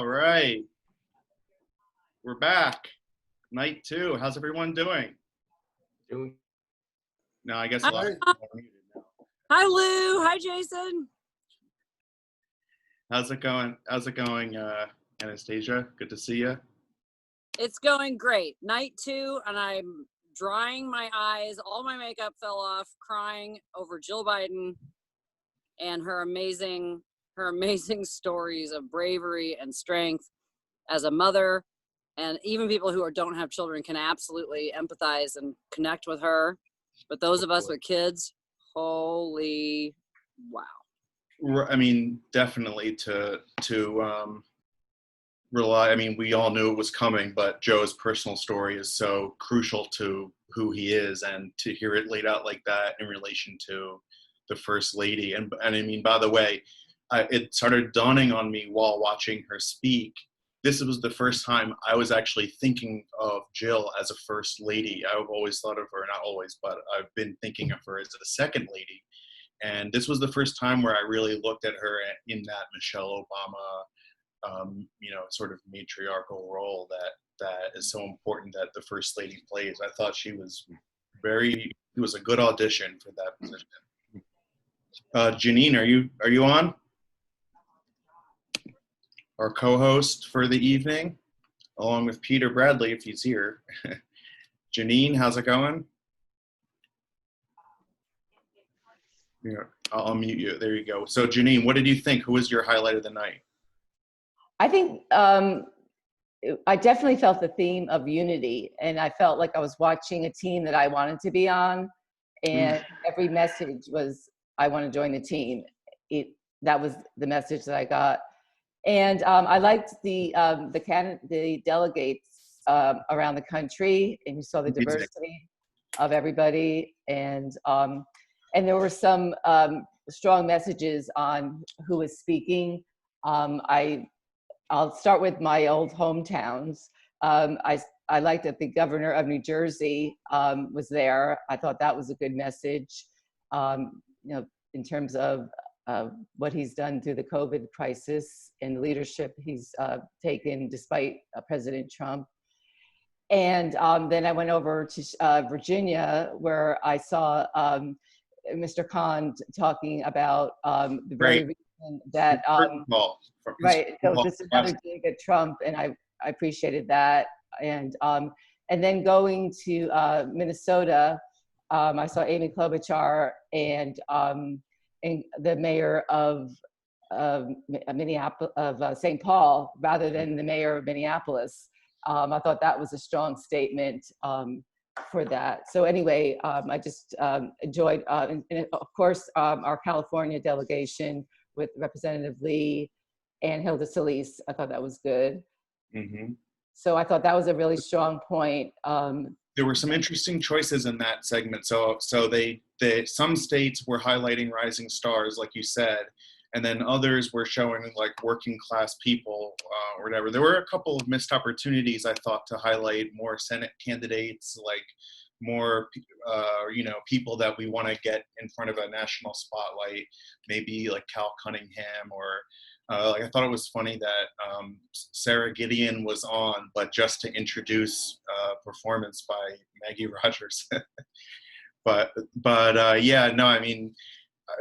right. We're back. Night 2. How's everyone doing? Doing. No, I guess a lot of people are muted now. Hi, Lou. Hi, Jason. How's it going, Anastasia? Good to see you. It's going great. Night 2, and I'm drying my eyes. All my makeup fell off, crying over Jill Biden and her amazing stories of bravery and strength as a mother. And even people who don't have children can absolutely empathize and connect with her. But those of us with kids, holy wow. I mean, definitely to rely. I mean, we all knew it was coming, but Joe's personal story is so crucial to who he is, and to hear it laid out like that in relation to the First Lady. And I mean, by the way, it started dawning on me while watching her speak. This was the first time I was actually thinking of Jill as a First Lady. I've always thought of her, not always, but I've been thinking of her as a Second Lady. And this was the first time where I really looked at her in that Michelle Obama, sort of matriarchal role that is so important that the First Lady plays. I thought it was a good audition for that position. Janine, are you on? Our co-host for the evening, along with Peter Bradley, if he's here. Janine, how's it going? Yeah, I'll unmute you. There you go. So Janine, what did you think? Who was your highlight of the night? I think I definitely felt the theme of unity, and I felt like I was watching a team that I wanted to be on, and every message was, I want to join the team. That was the message that I got. And I liked the delegates around the country, and you saw the diversity of everybody, and there were some strong messages on who was speaking. I'll start with my old hometowns. I liked that the governor of New Jersey was there. I thought that was a good message, in terms of what he's done through the COVID crisis and the leadership he's taken despite President Trump. And then I went over to Virginia, where I saw Mr. Khan talking about the very reason that, right, so just another dig at Trump, and I appreciated that. And then going to Minnesota, I saw Amy Klobuchar and the mayor of Minneapolis, of St. Paul, rather than the mayor of Minneapolis. I thought that was a strong statement for that. So anyway, I just enjoyed, and of course, our California delegation with Representative Lee and Hilda Solis. I thought that was good. Mm-hmm. So I thought that was a really strong point. There were some interesting choices in that segment. So some states were highlighting rising stars, like you said, and then others were showing like working class people or whatever. There were a couple of missed opportunities, I thought, to highlight more Senate candidates, like more people that we want to get in front of a national spotlight, maybe like Cal Cunningham, or I thought it was funny that Sarah Gideon was on, but just to introduce performance by Maggie Rogers. but I mean,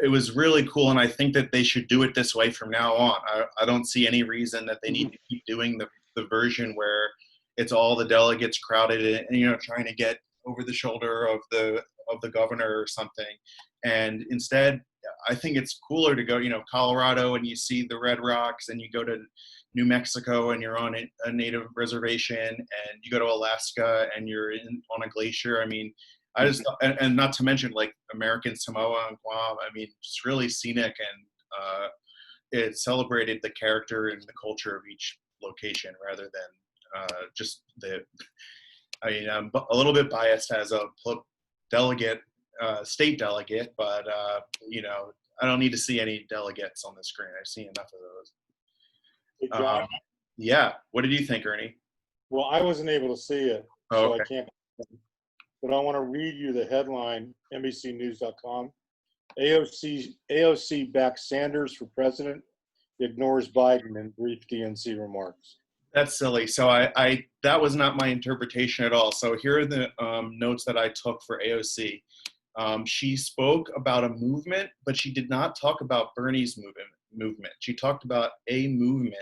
it was really cool, and I think that they should do it this way from now on. I don't see any reason that they need to keep doing the version where it's all the delegates crowded and trying to get over the shoulder of the governor or something. And instead, I think it's cooler to go, Colorado, and you see the Red Rocks, and you go to New Mexico and you're on a native reservation, and you go to Alaska and you're on a glacier. I mean, I just, and not to mention like American Samoa and Guam. I mean, just really scenic, and it celebrated the character and the culture of each location rather than just I'm a little bit biased as a delegate, state delegate, but I don't need to see any delegates on the screen. I've seen enough of those. Hey, John. Yeah. What did you think, Ernie? Well, I wasn't able to see it, so okay. I can't. But I want to read you the headline, NBCnews.com. AOC backs Sanders for president ignores Biden in brief DNC remarks. That's silly. So I that was not my interpretation at all. So here are the notes that I took for AOC. She spoke about a movement, but she did not talk about Bernie's movement. She talked about a movement,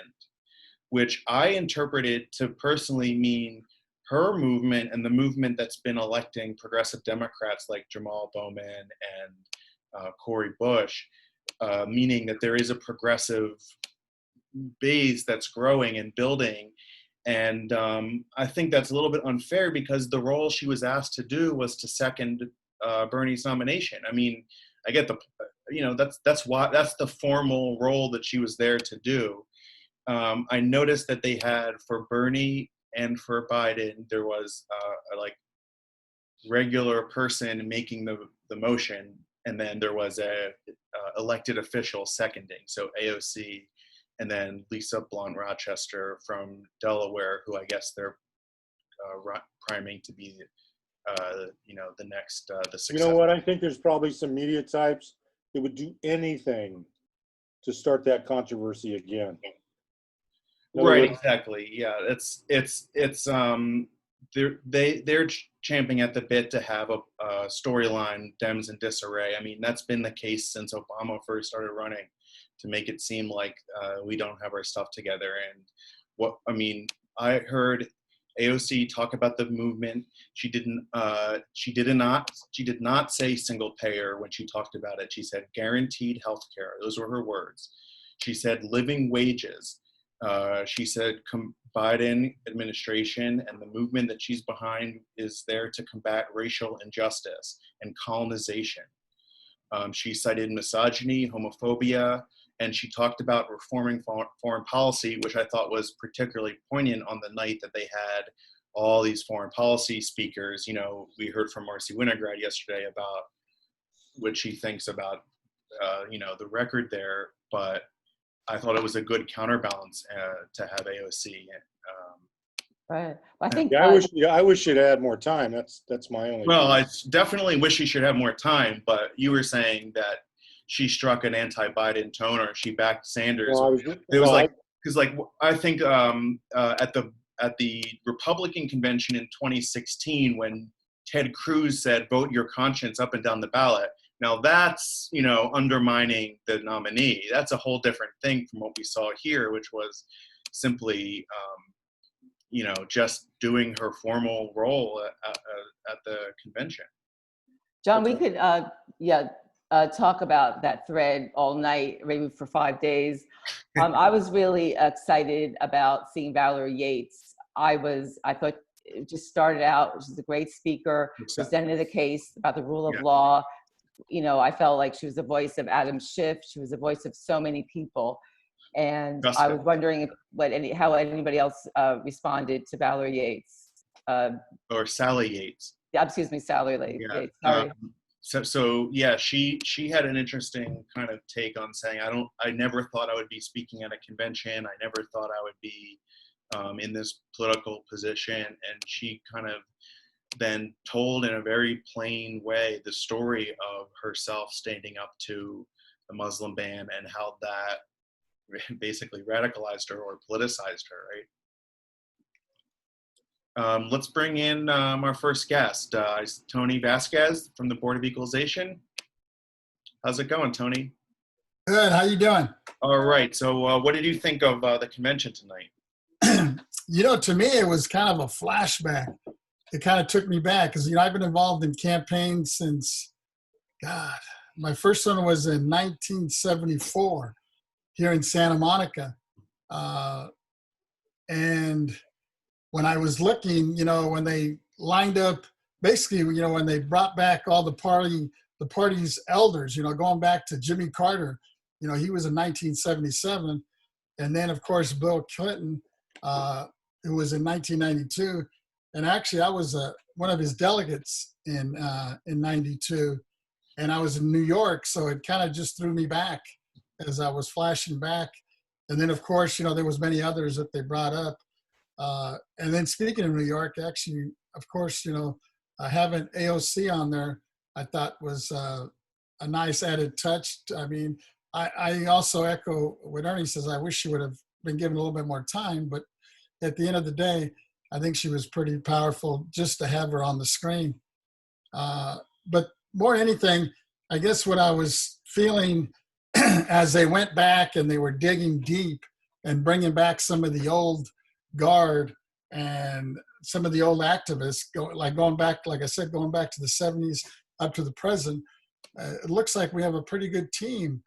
which I interpreted to personally mean her movement and the movement that's been electing progressive Democrats like Jamal Bowman and Cori Bush, meaning that there is a progressive base that's growing and building. And I think that's a little bit unfair because the role she was asked to do was to second Bernie's nomination. I mean, I get the, that's the formal role that she was there to do. I noticed that they had for Bernie and for Biden, there was a like regular person making the motion, and then there was a elected official seconding. So AOC, and then Lisa Blunt Rochester from Delaware, who I guess they're priming to be, the next, the successor. You know what? I think there's probably some media types that would do anything to start that controversy again. Right, exactly. Yeah, they're champing at the bit to have a storyline, Dems in disarray. I mean, that's been the case since Obama first started running, to make it seem like we don't have our stuff together. And I heard AOC talk about the movement. She did not say single payer when she talked about it. She said guaranteed health care. Those were her words. She said living wages. She said Biden administration and the movement that she's behind is there to combat racial injustice and colonization. She cited misogyny, homophobia, and she talked about reforming foreign policy, which I thought was particularly poignant on the night that they had all these foreign policy speakers. We heard from Marcy Winograd yesterday about what she thinks about, the record there, but I thought it was a good counterbalance to have AOC. Right. I think. Yeah, I wish she'd add more time. That's my only. Well, I definitely wish she should have more time. But you were saying that she struck an anti-Biden tone, or she backed Sanders. Well, I think at the Republican convention in 2016, when Ted Cruz said "vote your conscience" up and down the ballot. Now that's, undermining the nominee. That's a whole different thing from what we saw here, which was simply, just doing her formal role at the convention. John, we could, talk about that thread all night, maybe for 5 days. I was really excited about seeing Valerie Yates. I thought it just started out, she's a great speaker, presented a case about the rule of law. I felt like she was the voice of Adam Schiff. She was the voice of so many people. And I was wondering how anybody else responded to Valerie Yates. Or Sally Yates. Excuse me, Sally Yates. Sorry. She had an interesting kind of take on saying, I never thought I would be speaking at a convention. I never thought I would be in this political position. And she kind of then told in a very plain way the story of herself standing up to the Muslim ban and how that basically radicalized her or politicized her, right? Let's bring in our first guest, Tony Vazquez from the Board of Equalization. How's it going, Tony? Good. How you doing? All right. So what did you think of the convention tonight? To me, it was kind of a flashback. It kind of took me back because, I've been involved in campaigns since, my first one was in 1974 here in Santa Monica. And when I was looking, when they lined up, basically, when they brought back all the party's elders, going back to Jimmy Carter, he was in 1977. And then, of course, Bill Clinton, who was in 1992. And actually, I was one of his delegates in 92. And I was in New York, so it kind of just threw me back as I was flashing back. And then, of course, there was many others that they brought up. And then speaking of New York, actually, of course, having AOC on there, I thought was a nice added touch. I mean, I also echo what Ernie says. I wish she would have been given a little bit more time, but at the end of the day, I think she was pretty powerful just to have her on the screen. But more than anything, I guess what I was feeling as they went back and they were digging deep and bringing back some of the old guard and some of the old activists, going back, like I said, going back to the 70s up to the present, it looks like we have a pretty good team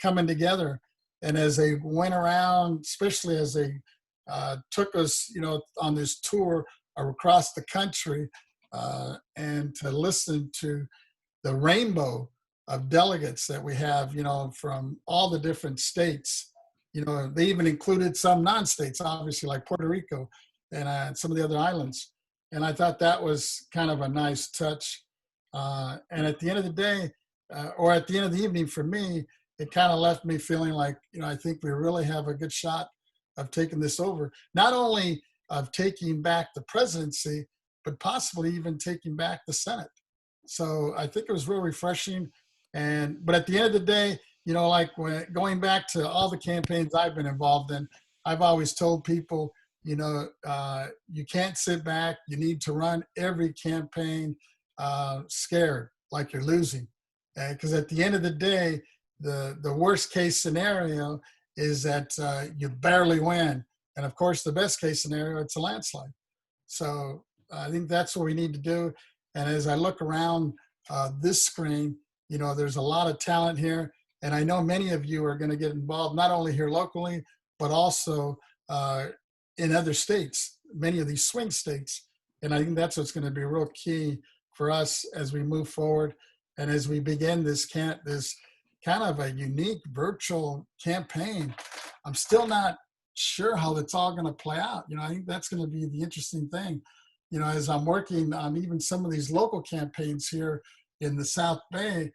coming together. And as they went around, especially as they took us, on this tour across the country, and to listen to the rainbow of delegates that we have, from all the different states. They even included some non-states, obviously, like Puerto Rico and some of the other islands. And I thought that was kind of a nice touch. And at the end of the day, or at the end of the evening for me, it kind of left me feeling like, I think we really have a good shot of taking this over. Not only of taking back the presidency, but possibly even taking back the Senate. So I think it was real refreshing. But at the end of the day, like going back to all the campaigns I've been involved in, I've always told people, you can't sit back. You need to run every campaign scared, like you're losing. Because at the end of the day, the worst case scenario is that you barely win. And of course, the best case scenario, it's a landslide. So I think that's what we need to do. And as I look around this screen, there's a lot of talent here. And I know many of you are going to get involved, not only here locally, but also in other states, many of these swing states. And I think that's what's going to be real key for us as we move forward. And as we begin this kind of a unique virtual campaign, I'm still not sure how it's all going to play out. I think that's going to be the interesting thing. As I'm working on even some of these local campaigns here in the South Bay,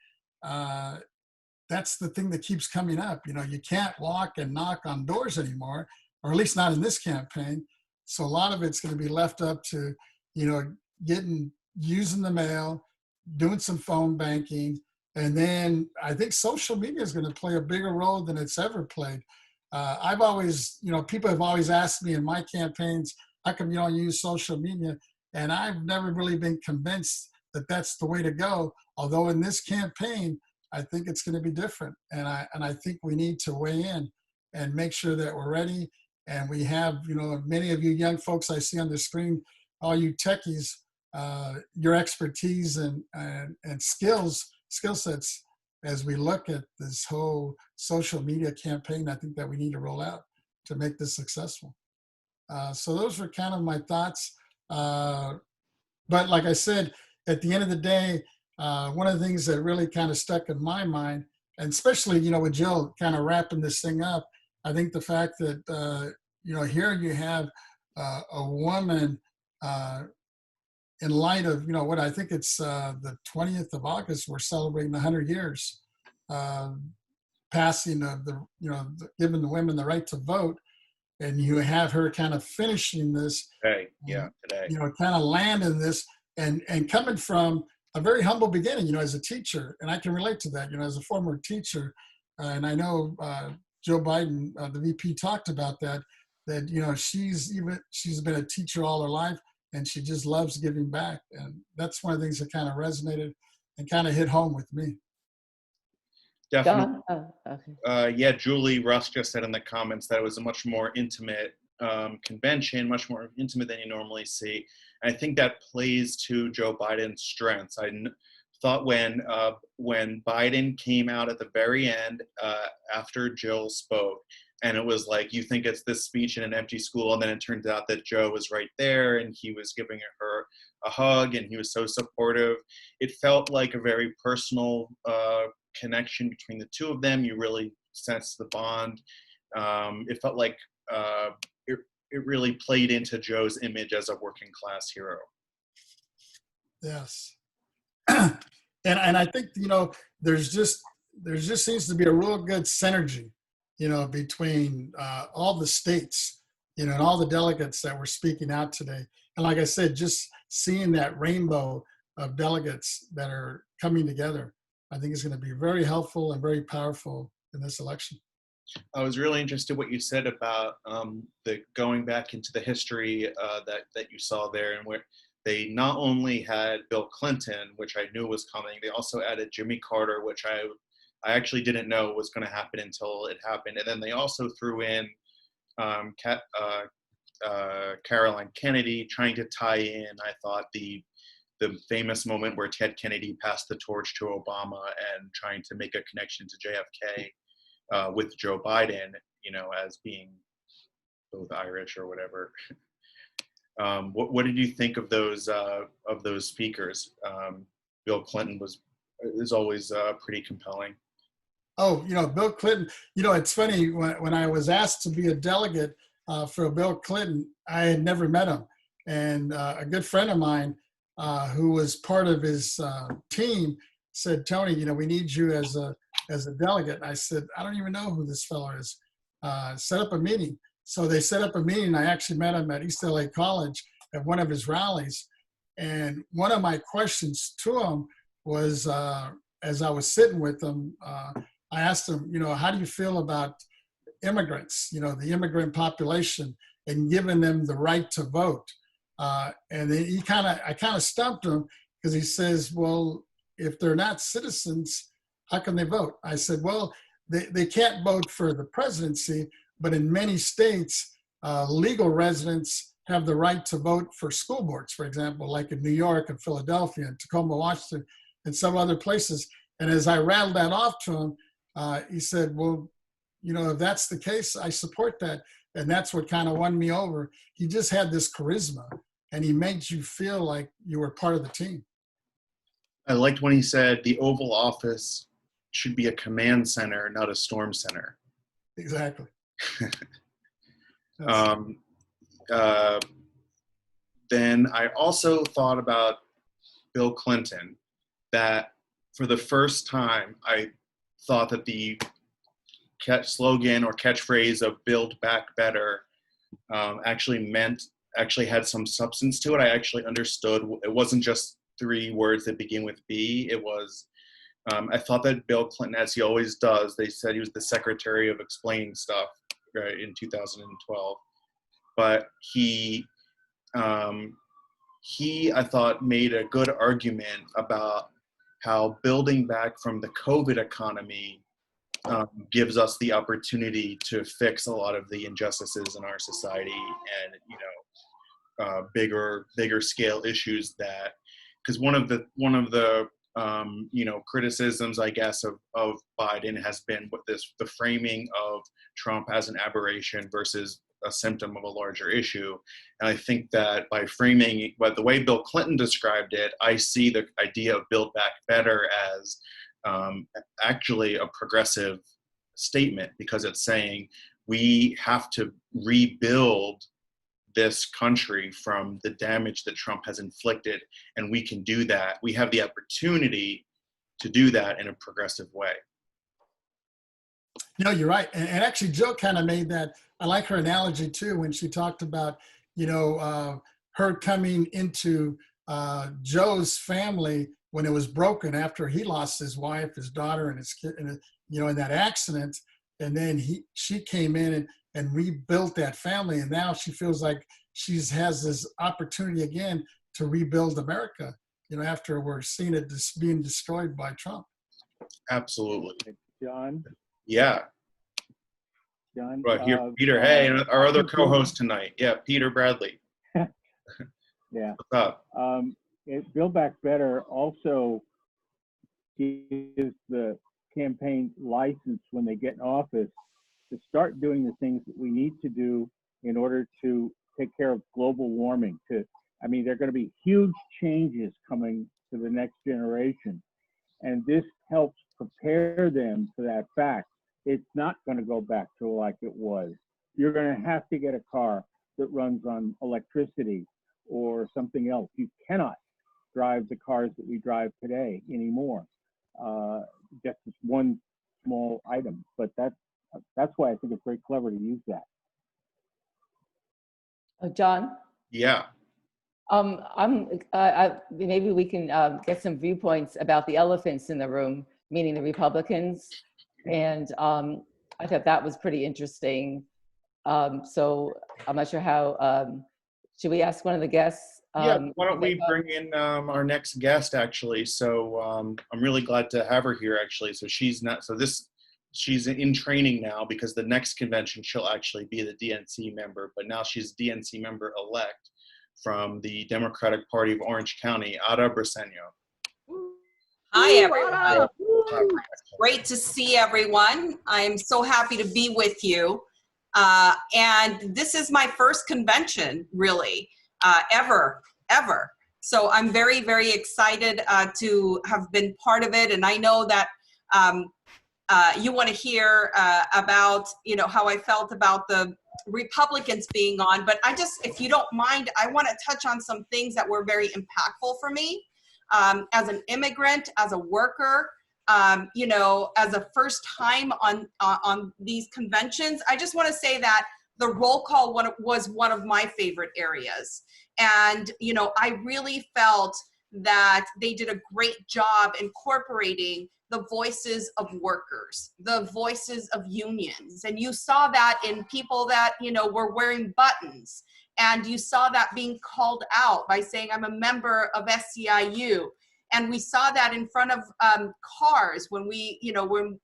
that's the thing that keeps coming up. You can't walk and knock on doors anymore, or at least not in this campaign. So a lot of it's going to be left up to, using the mail, doing some phone banking. And then I think social media is going to play a bigger role than it's ever played. I've always, people have always asked me in my campaigns, how come you don't use social media? And I've never really been convinced that that's the way to go. Although in this campaign, I think it's going to be different. And I think we need to weigh in and make sure that we're ready. And we have, many of you young folks I see on the screen, all you techies, your expertise and skill sets as we look at this whole social media campaign, I think that we need to roll out to make this successful. So those were kind of my thoughts. But like I said, at the end of the day, one of the things that really kind of stuck in my mind, and especially, with Jill kind of wrapping this thing up, I think the fact that, here you have a woman in light of, what I think it's the 20th of August, we're celebrating 100 years passing of giving the women the right to vote. And you have her kind of finishing this, today. Kind of landing this and coming from a very humble beginning, as a teacher. And I can relate to that, as a former teacher. And I know Joe Biden, the VP, talked about that she's been a teacher all her life and she just loves giving back. And that's one of the things that kind of resonated and kind of hit home with me. Definitely. Okay. Julie Russ just said in the comments that it was a much more intimate convention, much more intimate than you normally see. And I think that plays to Joe Biden's strengths. I thought when Biden came out at the very end after Jill spoke, and it was like, you think it's this speech in an empty school, and then it turned out that Joe was right there and he was giving her a hug and he was so supportive. It felt like a very personal connection between the two of them. You really sensed the bond. It felt like it really played into Joe's image as a working class hero. Yes. And I think, there's just seems to be a real good synergy, between all the states, and all the delegates that were speaking out today. And like I said, just seeing that rainbow of delegates that are coming together, I think is going to be very helpful and very powerful in this election. I was really interested what you said about the going back into the history that you saw there, and where they not only had Bill Clinton, which I knew was coming, they also added Jimmy Carter, which I actually didn't know was going to happen until it happened, and then they also threw in Caroline Kennedy, trying to tie in, I thought, the famous moment where Ted Kennedy passed the torch to Obama and trying to make a connection to JFK. With Joe Biden, as being both Irish or whatever. What did you think of those speakers? Bill Clinton is always pretty compelling. Oh, Bill Clinton. It's funny, when I was asked to be a delegate for Bill Clinton, I had never met him, and a good friend of mine who was part of his team said, "Tony, we need you as a delegate." And I said, "I don't even know who this fellow is. Set up a meeting." So they set up a meeting. I actually met him at East LA College at one of his rallies. And one of my questions to him was, as I was sitting with him, I asked him, how do you feel about immigrants, the immigrant population, and giving them the right to vote? And then I kind of stumped him, because he says, "Well, if they're not citizens, how can they vote?" I said, "Well, they can't vote for the presidency, but in many states, legal residents have the right to vote for school boards, for example, like in New York and Philadelphia and Tacoma, Washington, and some other places." And as I rattled that off to him, he said, "Well, if that's the case, I support that." And that's what kind of won me over. He just had this charisma, and he made you feel like you were part of the team. I liked when he said the Oval Office should be a command center, not a storm center. Exactly. Then I also thought about Bill Clinton, that for the first time, I thought that the slogan or catchphrase of "Build Back Better" actually had some substance to it. I actually understood. It wasn't just 3 words that begin with B. It was, I thought that Bill Clinton, as he always does, they said he was the secretary of explaining stuff, right, in 2012. But he, I thought, made a good argument about how building back from the COVID economy gives us the opportunity to fix a lot of the injustices in our society, and bigger scale issues that, because one of the criticisms, I guess, of Biden has been the framing of Trump as an aberration versus a symptom of a larger issue. And I think that by framing, but the way Bill Clinton described it, I see the idea of Build Back Better as actually a progressive statement, because it's saying we have to rebuild this country from the damage that Trump has inflicted, and we can do that. We have the opportunity to do that in a progressive way. You're right. And actually, Jill kind of made that. I like her analogy too, when she talked about, her coming into Joe's family when it was broken after he lost his wife, his daughter, and his kid, in that accident. And then she came in and rebuilt that family. And now she feels like she has this opportunity again to rebuild America, after we're seeing it being destroyed by Trump. Absolutely. John? Yeah. John? Right here, Peter. Hey, our other co-host tonight. Yeah, Peter Bradley. Yeah. What's up? Build Back Better also gives the campaign license when they get in office to start doing the things that we need to do in order to take care of global warming. There are going to be huge changes coming to the next generation, and this helps prepare them for that fact. It's not going to go back to like it was. You're going to have to get a car that runs on electricity or something else. You cannot drive the cars that we drive today anymore. Just this one small item, but that's why I think it's very clever to use that. John? Yeah. Maybe we can get some viewpoints about the elephants in the room, meaning the Republicans. And I thought that was pretty interesting. So I'm not sure how, should we ask one of the guests? Yeah, why don't we bring in our next guest, actually? So I'm really glad to have her here, actually. So she's in training now, because the next convention she'll actually be the DNC member, but now she's DNC member elect from the Democratic Party of Orange County, Ada Briceño. Hi, everyone. Great to see everyone. I'm so happy to be with you. And this is my first convention, really, ever. So I'm very, very excited to have been part of it. And I know that you want to hear about, how I felt about the Republicans being on. But if you don't mind, I want to touch on some things that were very impactful for me. As an immigrant, as a worker, as a first time on these conventions, I just want to say that the roll call was one of my favorite areas. And, I really felt that they did a great job incorporating the voices of workers, the voices of unions. And you saw that in people that, were wearing buttons. And you saw that being called out by saying, I'm a member of SEIU. And we saw that in front of cars when we,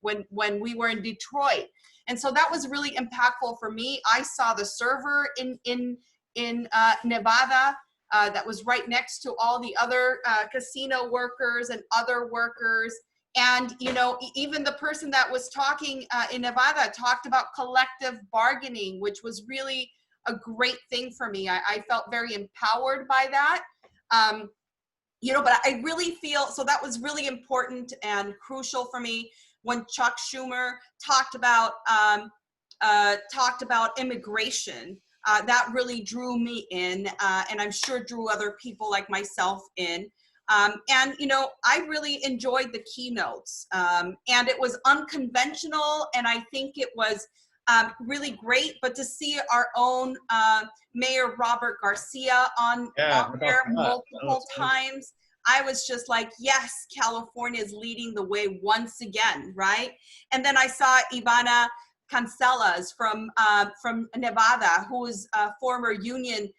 when we were in Detroit. And so that was really impactful for me. I saw the server in Nevada that was right next to all the other casino workers and other workers. And, even the person that was talking in Nevada talked about collective bargaining, which was really a great thing for me. I felt very empowered by that. But I really feel, so that was really important and crucial for me when Chuck Schumer talked about immigration. That really drew me in, and I'm sure drew other people like myself in. I really enjoyed the keynotes, and it was unconventional, and I think it was really great. But to see our own Mayor Robert Garcia on there multiple times, I was just like, yes, California is leading the way once again, right? And then I saw Ivana Cancelas from Nevada, who is a former union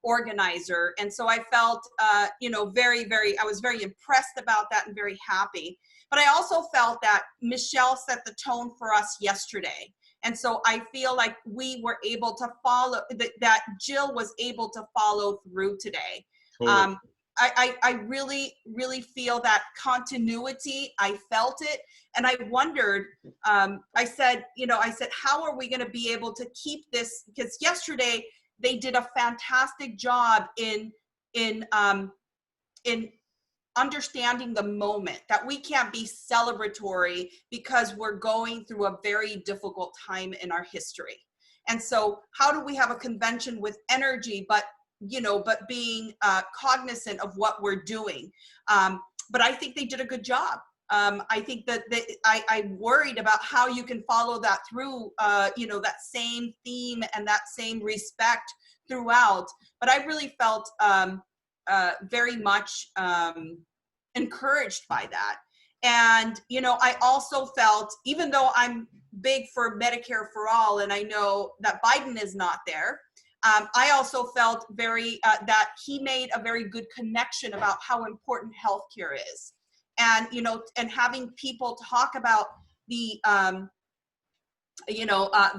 organizer. And so I felt, I was very impressed about that and very happy. But I also felt that Michelle set the tone for us yesterday. And so I feel like we were able to follow, that Jill was able to follow through today. Totally. I really, really feel that continuity. I felt it. And I wondered, I said, how are we going to be able to keep this? Because yesterday they did a fantastic job in understanding the moment, that we can't be celebratory because we're going through a very difficult time in our history. And so how do we have a convention with energy, but being cognizant of what we're doing? But I think they did a good job. I think that I worried about how you can follow that through, that same theme and that same respect throughout. But I really felt very much encouraged by that. And, I also felt, even though I'm big for Medicare for all, and I know that Biden is not there, I also felt very, that he made a very good connection about how important healthcare is. And, and having people talk about the,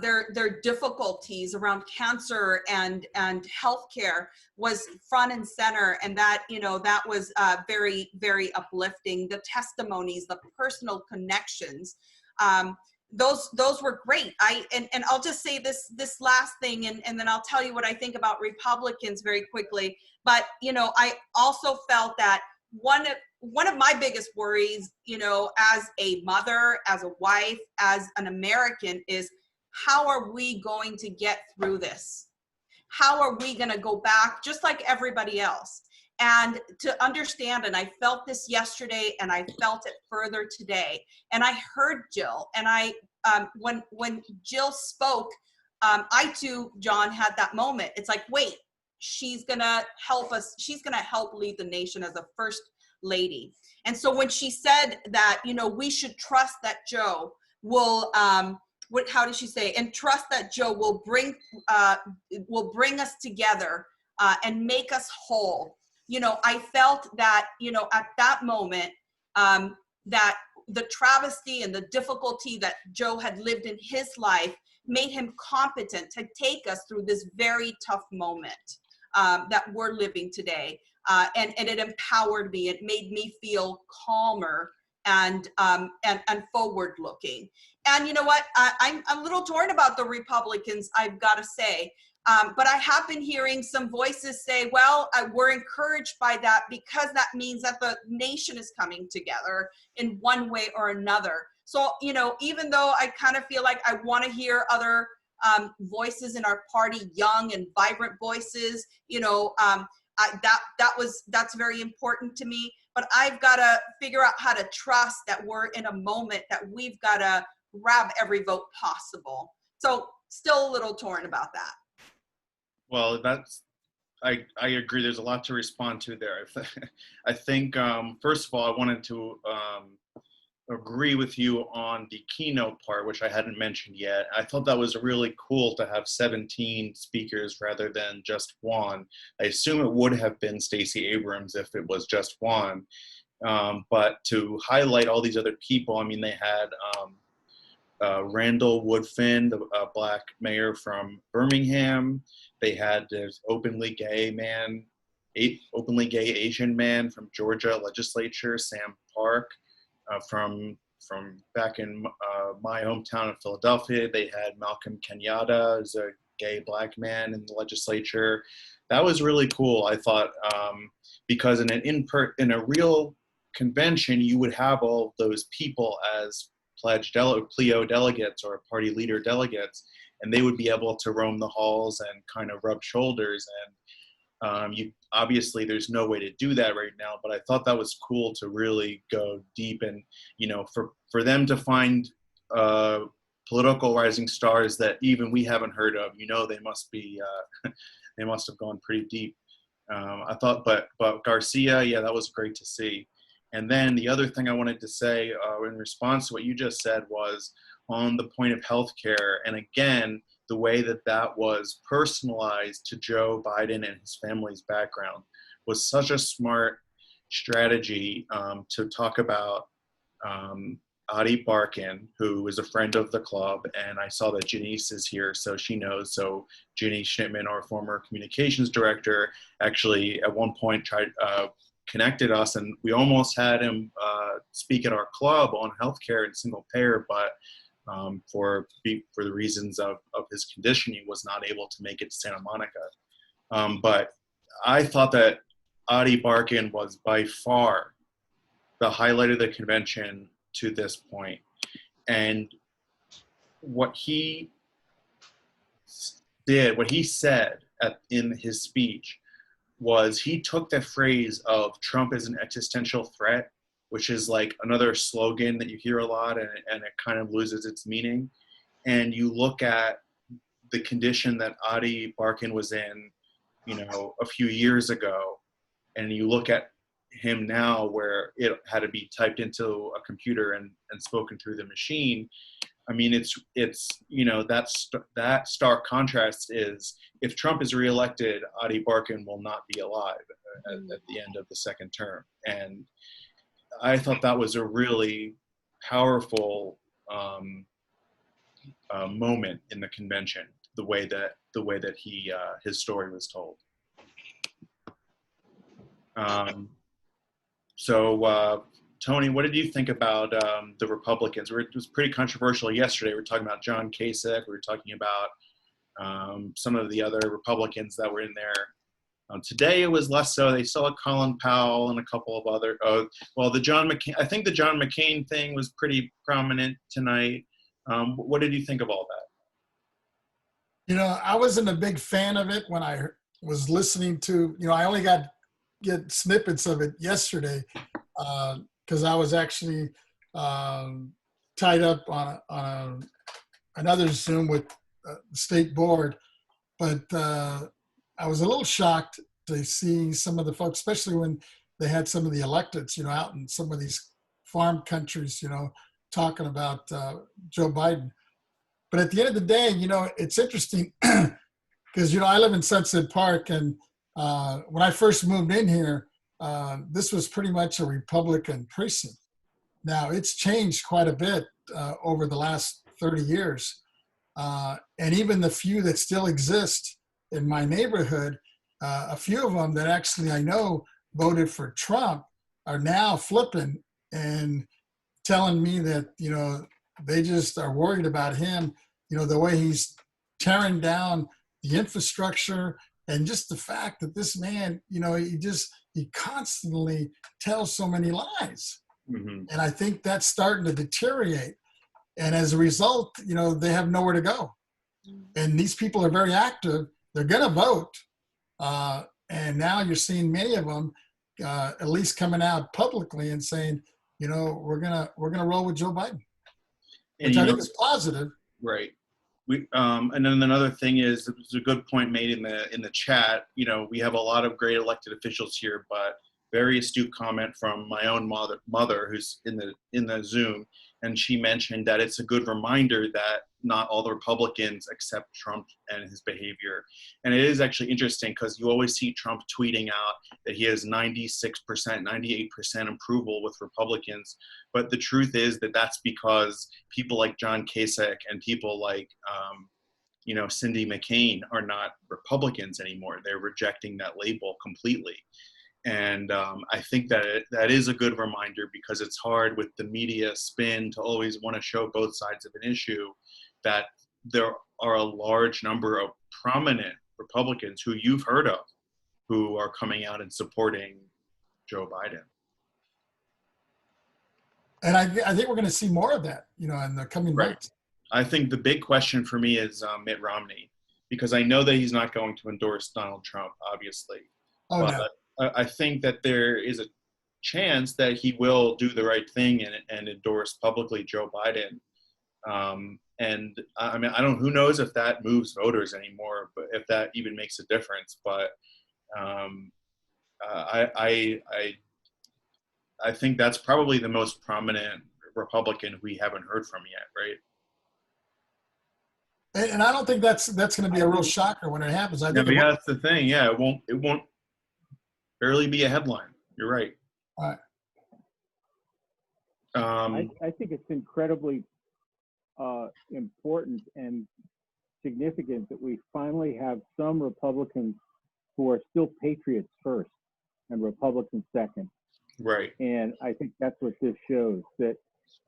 their difficulties around cancer and healthcare was front and center. And that, that was very, very uplifting. The testimonies, the personal connections, those were great. And I'll just say this last thing, and then I'll tell you what I think about Republicans very quickly. But, I also felt that one of my biggest worries, as a mother, as a wife, as an American, is how are we going to get through this? How are we going to go back just like everybody else? And to understand, and I felt this yesterday, and I felt it further today, and I heard Jill, and when Jill spoke, I too, John, had that moment. It's like, wait, she's gonna help us. She's gonna help lead the nation as a first lady. And so when she said that, we should trust that Joe how did she say? And trust that Joe will bring us together and make us whole. You know, I felt that, you know, at that moment, that the travesty and the difficulty that Joe had lived in his life made him competent to take us through this very tough moment that we're living today. And it empowered me. It made me feel calmer and forward looking. And you know what? I'm a little torn about the Republicans, I've got to say. But I have been hearing some voices say, well, we're encouraged by that because that means that the nation is coming together in one way or another. So, you know, even though I kind of feel like I want to hear other voices in our party, young and vibrant voices, you know, that's very important to me. But I've got to figure out how to trust that we're in a moment that we've got to grab every vote possible. So still a little torn about that. Well, I agree. There's a lot to respond to there. I think, first of all, I wanted to agree with you on the keynote part, which I hadn't mentioned yet. I thought that was really cool to have 17 speakers rather than just one. I assume it would have been Stacey Abrams if it was just one. But to highlight all these other people, I mean, they had Randall Woodfin, the black mayor from Birmingham. They had this openly gay Asian man from Georgia legislature, Sam Park, from back in my hometown of Philadelphia. They had Malcolm Kenyatta as a gay black man in the legislature. That was really cool, I thought, because in a real convention, you would have all those people as Pleo delegates or party leader delegates, and they would be able to roam the halls and kind of rub shoulders. And obviously there's no way to do that right now, but I thought that was cool to really go deep and, you know, for them to find political rising stars that even we haven't heard of, you know, they must be, they must have gone pretty deep. I thought, but Garcia, yeah, that was great to see. And then the other thing I wanted to say in response to what you just said was on the point of healthcare. And again, the way that was personalized to Joe Biden and his family's background was such a smart strategy to talk about Adi Barkan, who is a friend of the club. And I saw that Janice is here, so she knows. So Ginny Schnittman, our former communications director, actually at one point connected us, and we almost had him speak at our club on healthcare and single payer, but for the reasons of his condition, he was not able to make it to Santa Monica. But I thought that Adi Barkan was by far the highlight of the convention to this point. And what he did, what he said in his speech, was he took the phrase of Trump is an existential threat, which is like another slogan that you hear a lot, and it kind of loses its meaning. And you look at the condition that Adi Barkan was in, you know, a few years ago, and you look at him now where it had to be typed into a computer and spoken through the machine. I mean, it's you know, that stark contrast is, if Trump is reelected, Adi Barkan will not be alive at the end of the second term. And I thought that was a really powerful moment in the convention, the way that he his story was told. Tony, what did you think about the Republicans? It was pretty controversial yesterday. We were talking about John Kasich. We were talking about some of the other Republicans that were in there. Today it was less so. They still had Colin Powell and a couple of other. The John McCain. I think the John McCain thing was pretty prominent tonight. What did you think of all that? You know, I wasn't a big fan of it when I was listening to. You know, I only get snippets of it yesterday. Because I was actually tied up on another Zoom with the state board. But I was a little shocked to see some of the folks, especially when they had some of the electeds, you know, out in some of these farm countries, you know, talking about Joe Biden. But at the end of the day, it's interesting because, I live in Sunset Park, and when I first moved in here, this was pretty much a Republican precinct. Now, it's changed quite a bit over the last 30 years. And even the few that still exist in my neighborhood, a few of them that actually I know voted for Trump are now flipping and telling me that, they just are worried about him, the way he's tearing down the infrastructure, and just the fact that this man, he constantly tells so many lies. Mm-hmm. And I think that's starting to deteriorate. And as a result, they have nowhere to go. And these people are very active. They're going to vote. And now you're seeing many of them at least coming out publicly and saying, we're gonna roll with Joe Biden, which I think is positive. Right. And then another thing is, it was a good point made in the chat. We have a lot of great elected officials here, but very astute comment from my own mother who's in the Zoom, and she mentioned that it's a good reminder that not all the Republicans accept Trump and his behavior. And it is actually interesting because you always see Trump tweeting out that he has 96%, 98% approval with Republicans. But the truth is that that's because people like John Kasich and people like, Cindy McCain are not Republicans anymore. They're rejecting that label completely. And I think that that is a good reminder, because it's hard with the media spin to always want to show both sides of an issue, that there are a large number of prominent Republicans who you've heard of who are coming out and supporting Joe Biden. And I think we're going to see more of that, in the coming months. I think the big question for me is Mitt Romney, because I know that he's not going to endorse Donald Trump, obviously. Oh, but no. I think that there is a chance that he will do the right thing and endorse publicly Joe Biden. And I mean, who knows if that moves voters anymore, but if that even makes a difference. But I think that's probably the most prominent Republican we haven't heard from yet, right? And I don't think that's going to be a real shocker when it happens. I think that's the thing. Yeah, it won't barely be a headline. You're right. All I think it's incredibly important and significant that we finally have some Republicans who are still patriots first and Republicans second. Right. And I think that's what this shows. That,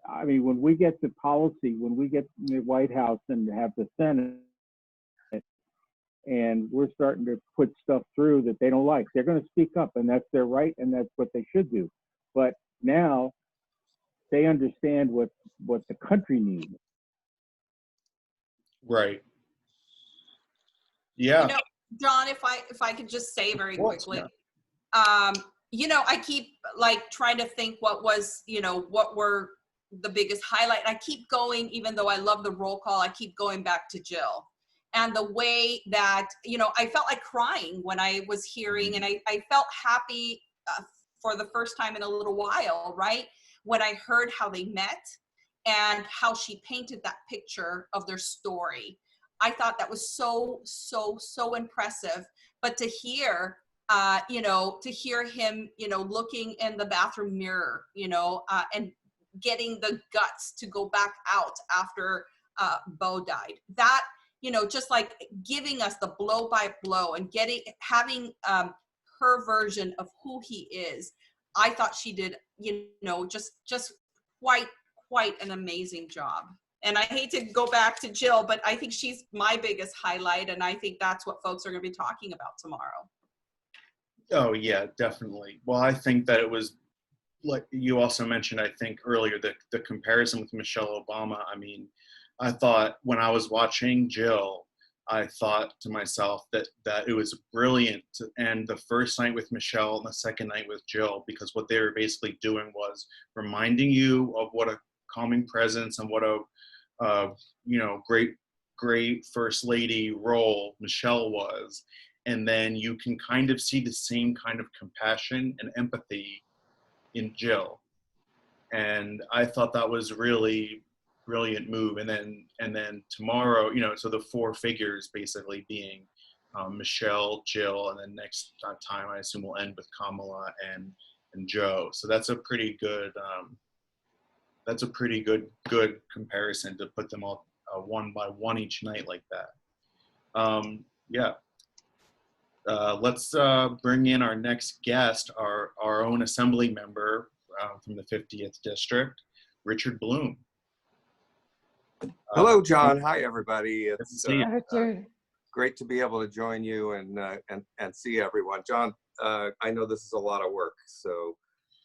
I mean, when we get to policy, when we get the White House and have the Senate, and we're starting to put stuff through that they don't like, they're going to speak up, and that's their right, and that's what they should do. But now they understand what the country needs. Right. Yeah. John, if I could just say very quickly, yeah. I keep trying to think what were the biggest highlight. I keep going, even though I love the roll call, I keep going back to Jill. And the way that, I felt like crying when I was hearing, and I felt happy for the first time in a little while, right? When I heard how they met and how she painted that picture of their story. I thought that was so, so, so impressive. But to hear, to hear him, looking in the bathroom mirror, and getting the guts to go back out after Bo died, that, just like giving us the blow by blow and having her version of who he is. I thought she did, just quite an amazing job. And I hate to go back to Jill, but I think she's my biggest highlight. And I think that's what folks are going to be talking about tomorrow. Oh, yeah, definitely. Well, I think that it was, like you also mentioned, I think earlier, the comparison with Michelle Obama. I mean, I thought when I was watching Jill, I thought to myself that it was brilliant to end the first night with Michelle and the second night with Jill, because what they were basically doing was reminding you of what a calming presence and what a great first lady role Michelle was. And then you can kind of see the same kind of compassion and empathy in Jill. And I thought that was really brilliant move. And then tomorrow, so the four figures basically being Michelle, Jill, and then next time I assume we'll end with Kamala and Joe. So that's a pretty good comparison to put them all one by one each night like that. Yeah. Let's bring in our next guest, our own assembly member from the 50th district, Richard Bloom. Hello, John. Hi, everybody. It's Richard. great to be able to join you and see everyone. John, I know this is a lot of work, so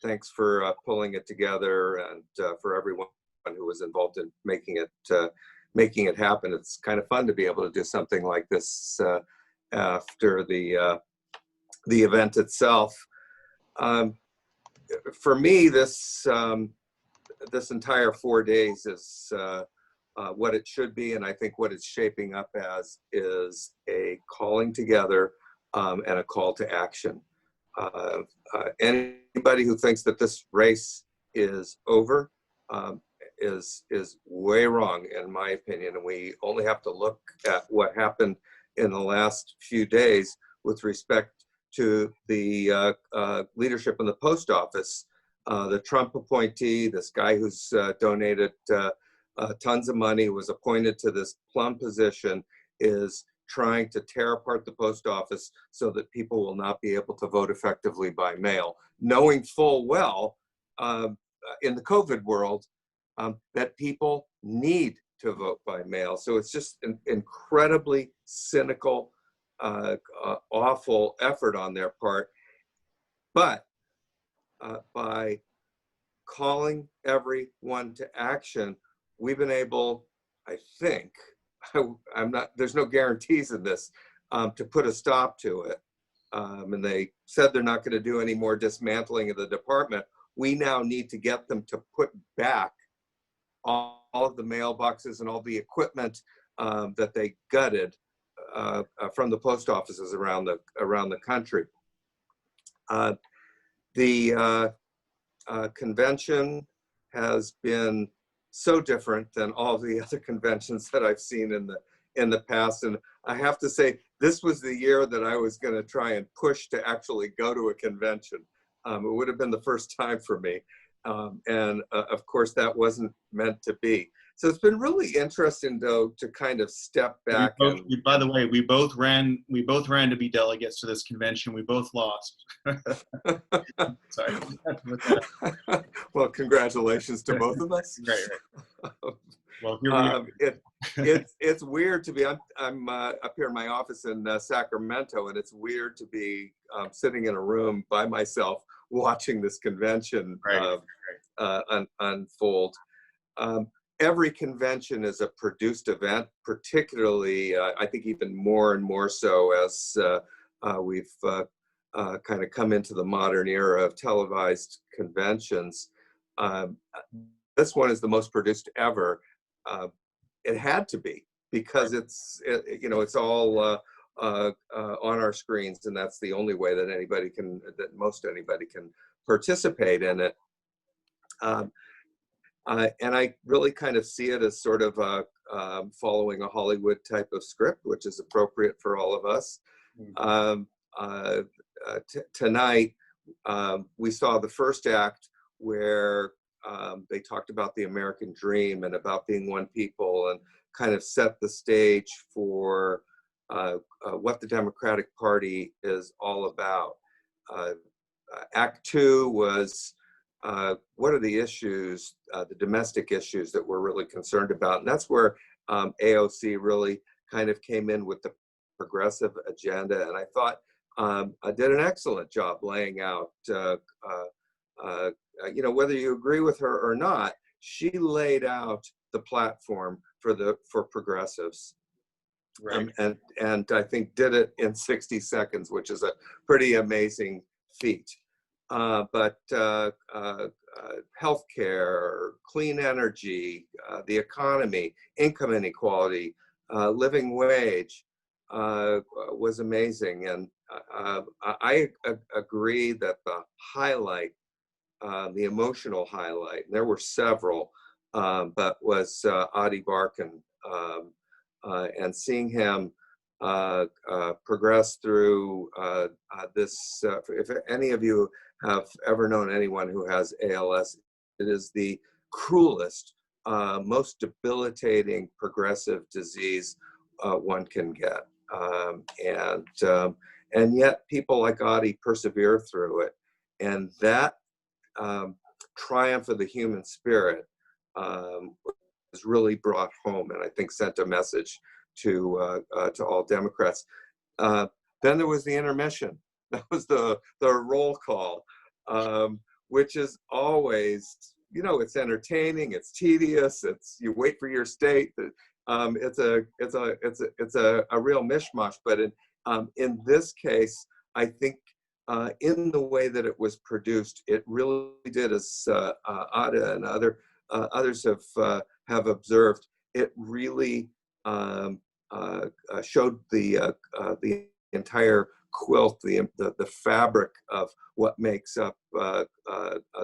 thanks for pulling it together and for everyone who was involved in making it happen. It's kind of fun to be able to do something like this after the event itself. For me, this entire 4 days is what it should be, and I think what it's shaping up as is a calling together and a call to action. Anybody who thinks that this race is over is way wrong, in my opinion. And we only have to look at what happened in the last few days with respect to the leadership in the post office. The Trump appointee, this guy who's donated tons of money, was appointed to this plum position, is trying to tear apart the post office so that people will not be able to vote effectively by mail, knowing full well in the COVID world that people need to vote by mail. So it's just an incredibly cynical, awful effort on their part. But by calling everyone to action, we've been able, I think, there's no guarantees in this, to put a stop to it. And they said they're not going to do any more dismantling of the department. We now need to get them to put back all of the mailboxes and all the equipment that they gutted from the post offices around the country. The convention has been so different than all the other conventions that I've seen in the past, and I have to say this was the year that I was going to try and push to actually go to a convention. It would have been the first time for me, and of course that wasn't meant to be. So it's been really interesting, though, to kind of step back. By the way, we both ran to be delegates to this convention. We both lost. Sorry. Well, congratulations to both of us. Right. Well, here we are. It's weird to be. I'm up here in my office in Sacramento, and it's weird to be sitting in a room by myself watching this convention unfold. Every convention is a produced event, particularly, I think even more and more so as we've kind of come into the modern era of televised conventions. This one is the most produced ever. It had to be, because it's all on our screens, and that's the only way that most anybody can participate in it. And I really kind of see it as sort of following a Hollywood type of script, which is appropriate for all of us. Tonight, we saw the first act where they talked about the American dream and about being one people, and kind of set the stage for what the Democratic Party is all about. Act 2 was what are the issues, the domestic issues that we're really concerned about? And that's where AOC really kind of came in with the progressive agenda. And I thought I did an excellent job laying out, whether you agree with her or not, she laid out the platform for progressives. Right. And I think did it in 60 seconds, which is a pretty amazing feat. But healthcare, clean energy, the economy, income inequality, living wage was amazing. And I agree that the highlight the emotional highlight, and there were several, but was Adi Barkan, and seeing him progress through this. If any of you have ever known anyone who has ALS, it is the cruelest, most debilitating progressive disease one can get. And yet people like Adi persevere through it. And that triumph of the human spirit was really brought home, and I think sent a message to all Democrats. Then there was the intermission. That was the roll call, which is always, you know, it's entertaining, it's tedious, it's, you wait for your state. It's a real mishmash. But in this case, I think in the way that it was produced, it really did, as Ada and others have observed, it really showed the entire quilt, the fabric of what makes up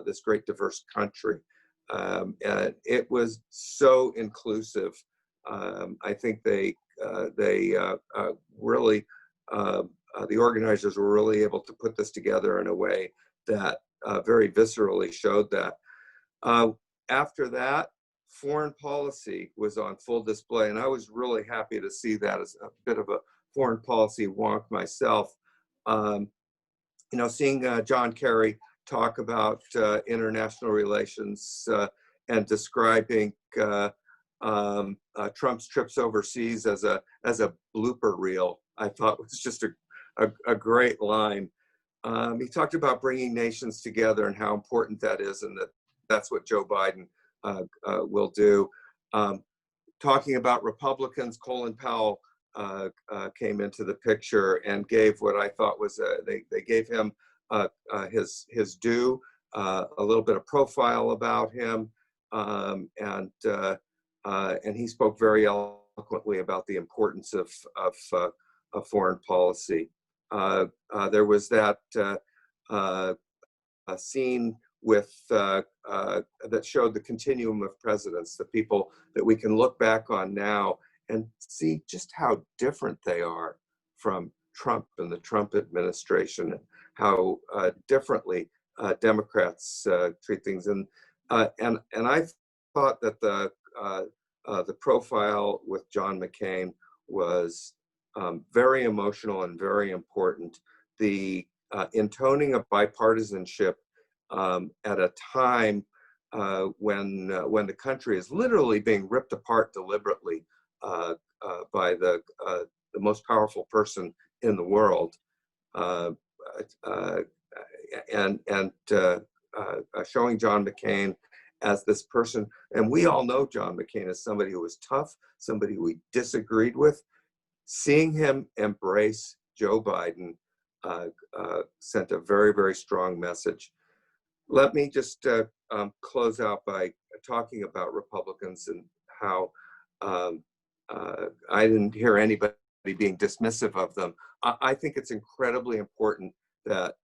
this great diverse country. And it was so inclusive. I think they really, the organizers were really able to put this together in a way that very viscerally showed that. After that, foreign policy was on full display, and I was really happy to see that as a bit of a foreign policy wonk myself. You know, seeing John Kerry talk about international relations and describing Trump's trips overseas as a blooper reel, I thought was just a great line. He talked about bringing nations together and how important that is, and that's what Joe Biden will do. Talking about Republicans, Colin Powell came into the picture and gave what I thought was they gave him his due, a little bit of profile about him, and he spoke very eloquently about the importance of foreign policy. There was that scene with that showed the continuum of presidents, the people that we can look back on now and see just how different they are from Trump and the Trump administration, and how differently Democrats treat things. And I thought that the profile with John McCain was very emotional and very important. The intoning of bipartisanship at a time when the country is literally being ripped apart deliberately by the most powerful person in the world, and showing John McCain as this person. And we all know John McCain as somebody who was tough, somebody we disagreed with. Seeing him embrace Joe Biden sent a very, very strong message. Let me just close out by talking about Republicans and how I didn't hear anybody being dismissive of them. I think it's incredibly important that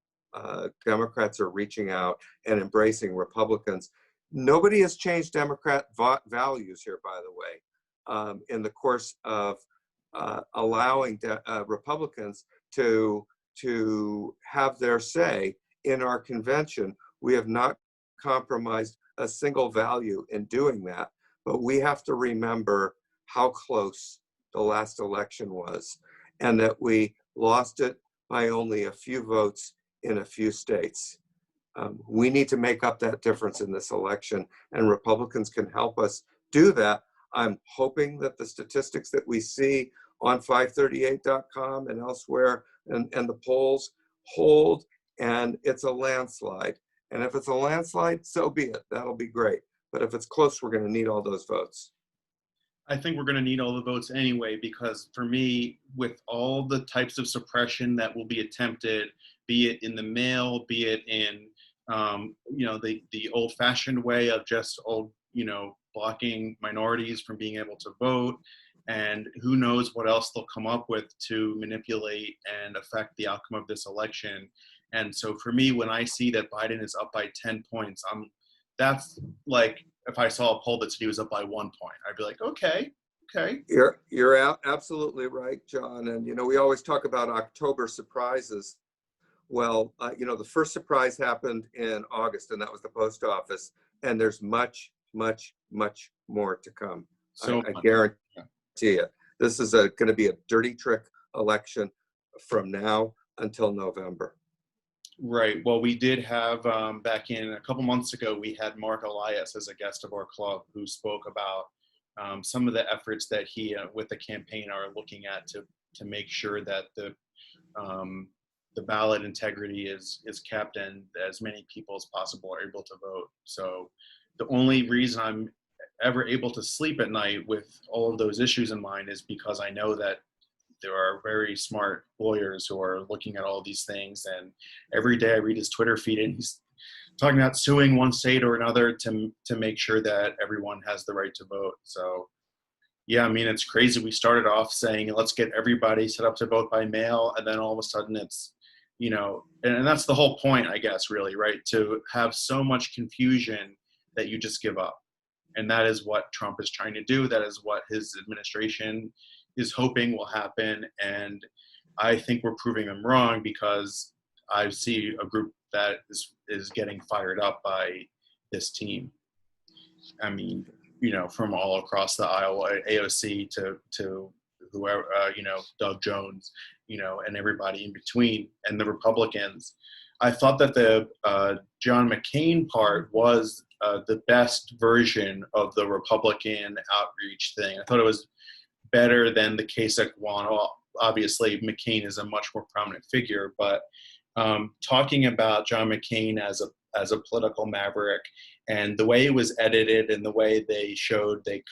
Democrats are reaching out and embracing Republicans. Nobody has changed Democrat values here, by the way, in the course of allowing Republicans to have their say in our convention. We have not compromised a single value in doing that, but we have to remember how close the last election was, and that we lost it by only a few votes in a few states. We need to make up that difference in this election, and Republicans can help us do that. I'm hoping that the statistics that we see on 538.com and elsewhere and the polls hold, and it's a landslide. And if it's a landslide, so be it. That'll be great. But if it's close, we're going to need all those votes. I think we're going to need all the votes anyway, because for me, with all the types of suppression that will be attempted, be it in the mail, be it in, the old-fashioned way of just blocking minorities from being able to vote, and who knows what else they'll come up with to manipulate and affect the outcome of this election. And so for me, when I see that Biden is up by 10 points, that's like, if I saw a poll that said he was up by 1 point, I'd be like, okay. You're absolutely right, John. And, we always talk about October surprises. Well, the first surprise happened in August, and that was the post office. And there's much, much, much more to come. So I guarantee it. This is going to be a dirty trick election from now until November. Right. Well, we did have back in a couple months ago, we had Mark Elias as a guest of our club who spoke about some of the efforts that he with the campaign are looking at to make sure that the ballot integrity is kept and as many people as possible are able to vote. So the only reason I'm ever able to sleep at night with all of those issues in mind is because I know that there are very smart lawyers who are looking at all these things, and every day I read his Twitter feed and he's talking about suing one state or another to make sure that everyone has the right to vote. So yeah, I mean, it's crazy. We started off saying, let's get everybody set up to vote by mail. And then all of a sudden it's, and that's the whole point, I guess, really, right? To have so much confusion that you just give up. And that is what Trump is trying to do. That is what his administration is hoping will happen. And I think we're proving them wrong because I see a group that is getting fired up by this team. I mean, from all across the aisle, AOC to whoever, Doug Jones, and everybody in between, and the Republicans. I thought that the John McCain part was the best version of the Republican outreach thing. I thought it was better than the Kasich one. Well, obviously, McCain is a much more prominent figure, but talking about John McCain as a political maverick, and the way it was edited and the way they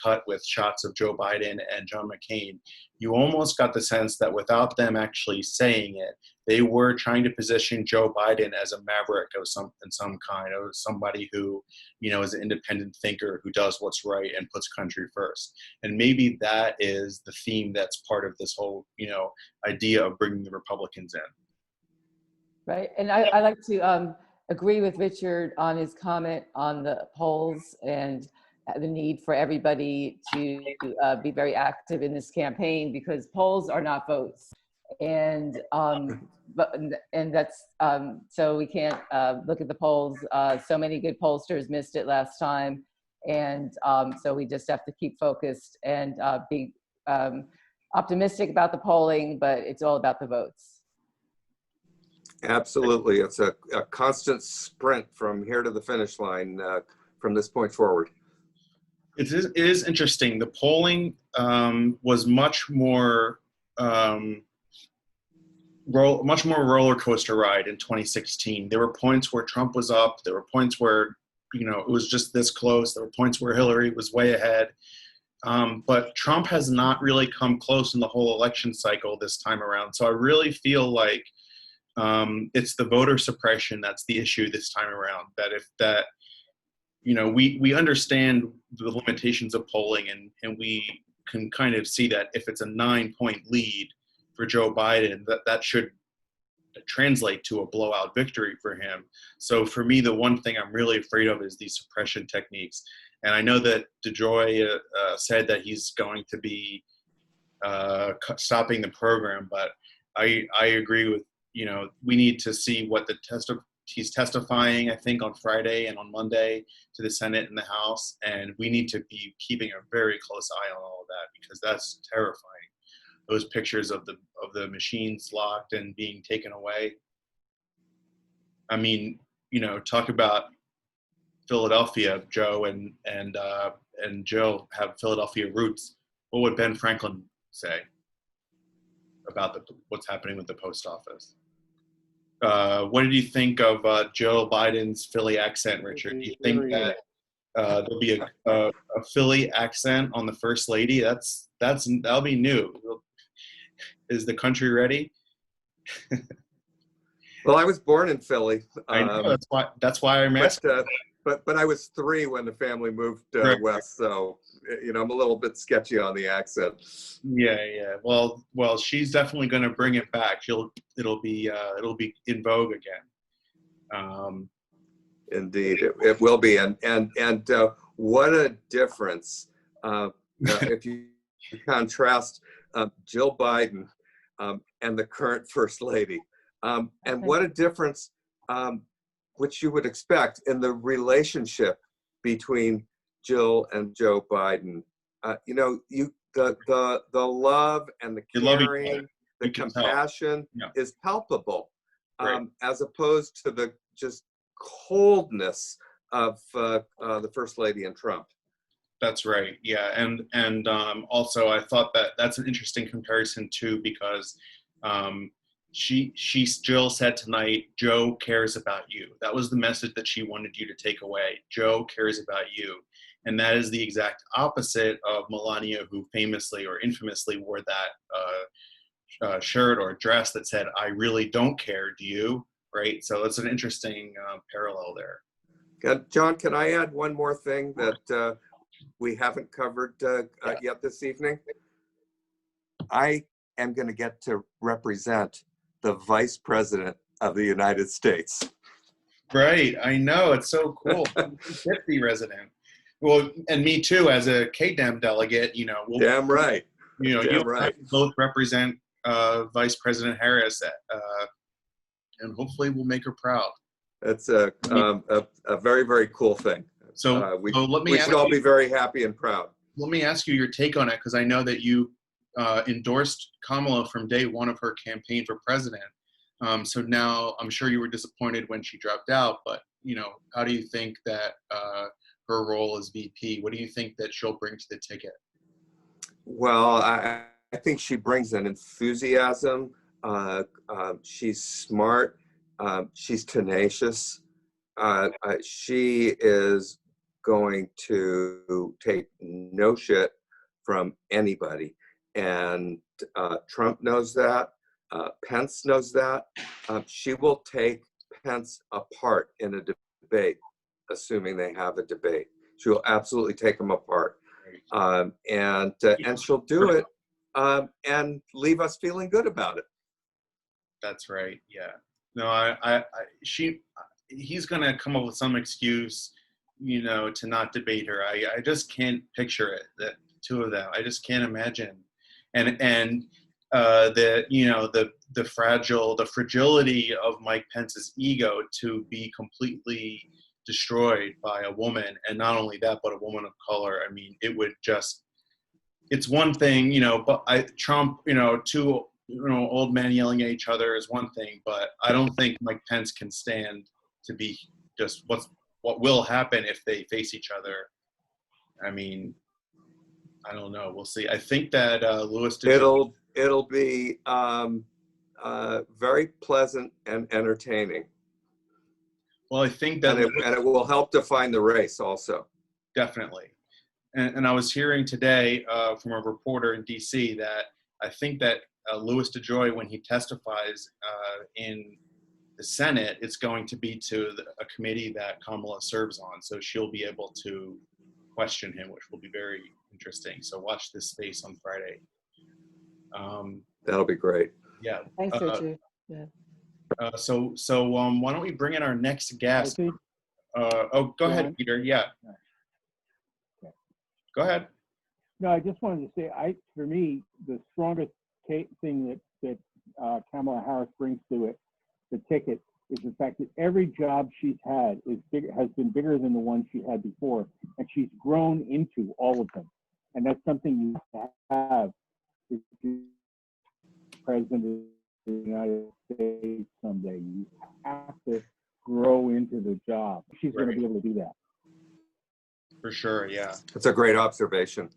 cut with shots of Joe Biden and John McCain, you almost got the sense that without them actually saying it, they were trying to position Joe Biden as a maverick of some kind, or somebody who, is an independent thinker who does what's right and puts country first. And maybe that is the theme that's part of this whole, idea of bringing the Republicans in. Right, and I like to agree with Richard on his comment on the polls and the need for everybody to be very active in this campaign, because polls are not votes, and that's so we can't look at the polls. So many good pollsters missed it last time, and so we just have to keep focused and be optimistic about the polling, but it's all about the votes. Absolutely. It's a constant sprint from here to the finish line from this point forward. It is interesting. The polling was much more roller coaster ride in 2016. There were points where Trump was up. There were points where, it was just this close. There were points where Hillary was way ahead. But Trump has not really come close in the whole election cycle this time around. So I really feel like it's the voter suppression that's the issue this time around. We understand the limitations of polling, and we can kind of see that if it's a 9-point lead for Joe Biden, that should translate to a blowout victory for him. So for me, the one thing I'm really afraid of is these suppression techniques. And I know that DeJoy said that he's going to be stopping the program, but I agree with, we need to see what he's testifying, I think, on Friday and on Monday to the Senate and the House. And we need to be keeping a very close eye on all of that, because that's terrifying. Those pictures of the machines locked and being taken away. I mean, talk about Philadelphia. Joe and Joe have Philadelphia roots. What would Ben Franklin say about what's happening with the post office? What did you think of Joe Biden's Philly accent, Richard? Do you think that there'll be a Philly accent on the First Lady? That'll be new. Is the country ready? Well, I was born in Philly. I know, that's why I'm asking. but I was 3 when the family moved Right. west, so you know I'm a little bit sketchy on the accent. Yeah, yeah. Well, she's definitely going to bring it back. It'll be in vogue again. Indeed, it will be, and what a difference if you contrast Jill Biden and the current First Lady, and what a difference, which you would expect in the relationship between Jill and Joe Biden. You know, the love and the You love each caring, other. the You can tell. compassion Yeah. is palpable, Right. as opposed to the just coldness of the First Lady and Trump. That's right. Yeah, and also I thought that's an interesting comparison too, because Jill said tonight, Joe cares about you. That was the message that she wanted you to take away. Joe cares about you, and that is the exact opposite of Melania, who famously or infamously wore that shirt or dress that said, "I really don't care. Do you?" Right. So it's an interesting parallel there. John, can I add one more thing that we haven't covered yet this evening? I am going to get to represent the Vice President of the United States. Right, I know, it's so cool. 50 resident. Well, and me too, as a KDEM delegate, you know. Damn right. You know, Damn you and I right. both represent Vice President Harris, and hopefully we'll make her proud. That's a very, very cool thing. So, we let me should all be very happy and proud. Let me ask you your take on it, because I know that you endorsed Kamala from day one of her campaign for president. So now I'm sure you were disappointed when she dropped out, but you know, how do you think that her role as VP, what do you think that she'll bring to the ticket? Well, I think she brings an enthusiasm. She's smart. She's tenacious. She is going to take no shit from anybody. And Trump knows that. Pence knows that. She will take Pence apart in a debate, assuming they have a debate. She will absolutely take him apart. And she'll do it and leave us feeling good about it. That's right. Yeah. No, he's going to come up with some excuse, you know, to not debate her. I just can't picture it, the two of them. I just can't imagine. And the fragility of Mike Pence's ego to be completely destroyed by a woman, and not only that, but a woman of color. I mean, it's one thing, you know, but Trump, you know, two old men yelling at each other is one thing, but I don't think Mike Pence can stand to be just what will happen if they face each other. I mean, I don't know. We'll see. I think that Louis. It'll be very pleasant and entertaining. Well, I think that and it will help define the race also. Definitely. And I was hearing today from a reporter in D.C. that I think that Louis DeJoy, when he testifies in the Senate, it's going to be to a committee that Kamala serves on. So she'll be able to question him, which will be very interesting. So watch this space on Friday. That'll be great. Yeah. Thanks, Richard. Yeah. So why don't we bring in our next guest? Go ahead, Peter. Yeah. Okay. Go ahead. No, I just wanted to say, for me, the strongest thing that Kamala Harris brings to it, the ticket, is the fact that every job she's had has been bigger than the one she had before, and she's grown into all of them. And that's something you have to have if you're president of the United States someday. You have to grow into the job. She's going to be able to do that. For sure, yeah. That's a great observation.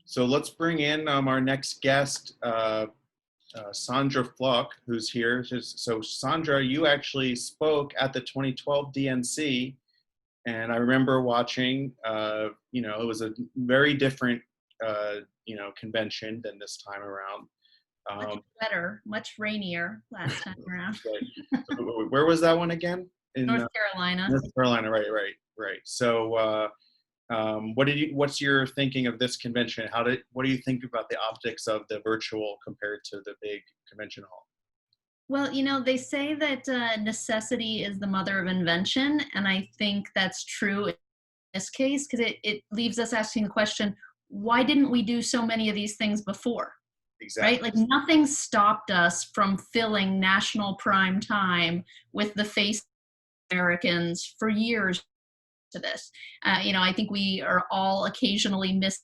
So let's bring in our next guest, Sandra Fluke, who's here. So Sandra, you actually spoke at the 2012 DNC, and I remember watching, you know, it was a very different, you know, convention than this time around. Much better, much rainier last time around. Where was that one again? in North Carolina. North Carolina, right. So, what's your thinking of this convention? What do you think about the optics of the virtual compared to the big convention hall? Well, they say that necessity is the mother of invention, and I think that's true in this case because it leaves us asking the question, why didn't we do so many of these things before? Exactly. Right? Like nothing stopped us from filling national prime time with the face of Americans for years to this. I think we are all occasionally miss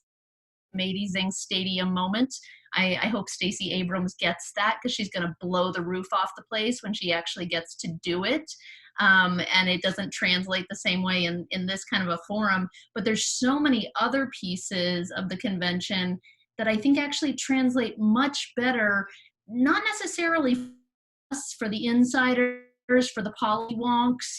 amazing stadium moments. I hope Stacey Abrams gets that because she's going to blow the roof off the place when she actually gets to do it. And it doesn't translate the same way in this kind of a forum. But there's so many other pieces of the convention that I think actually translate much better, not necessarily for the insiders, for the pollywonks,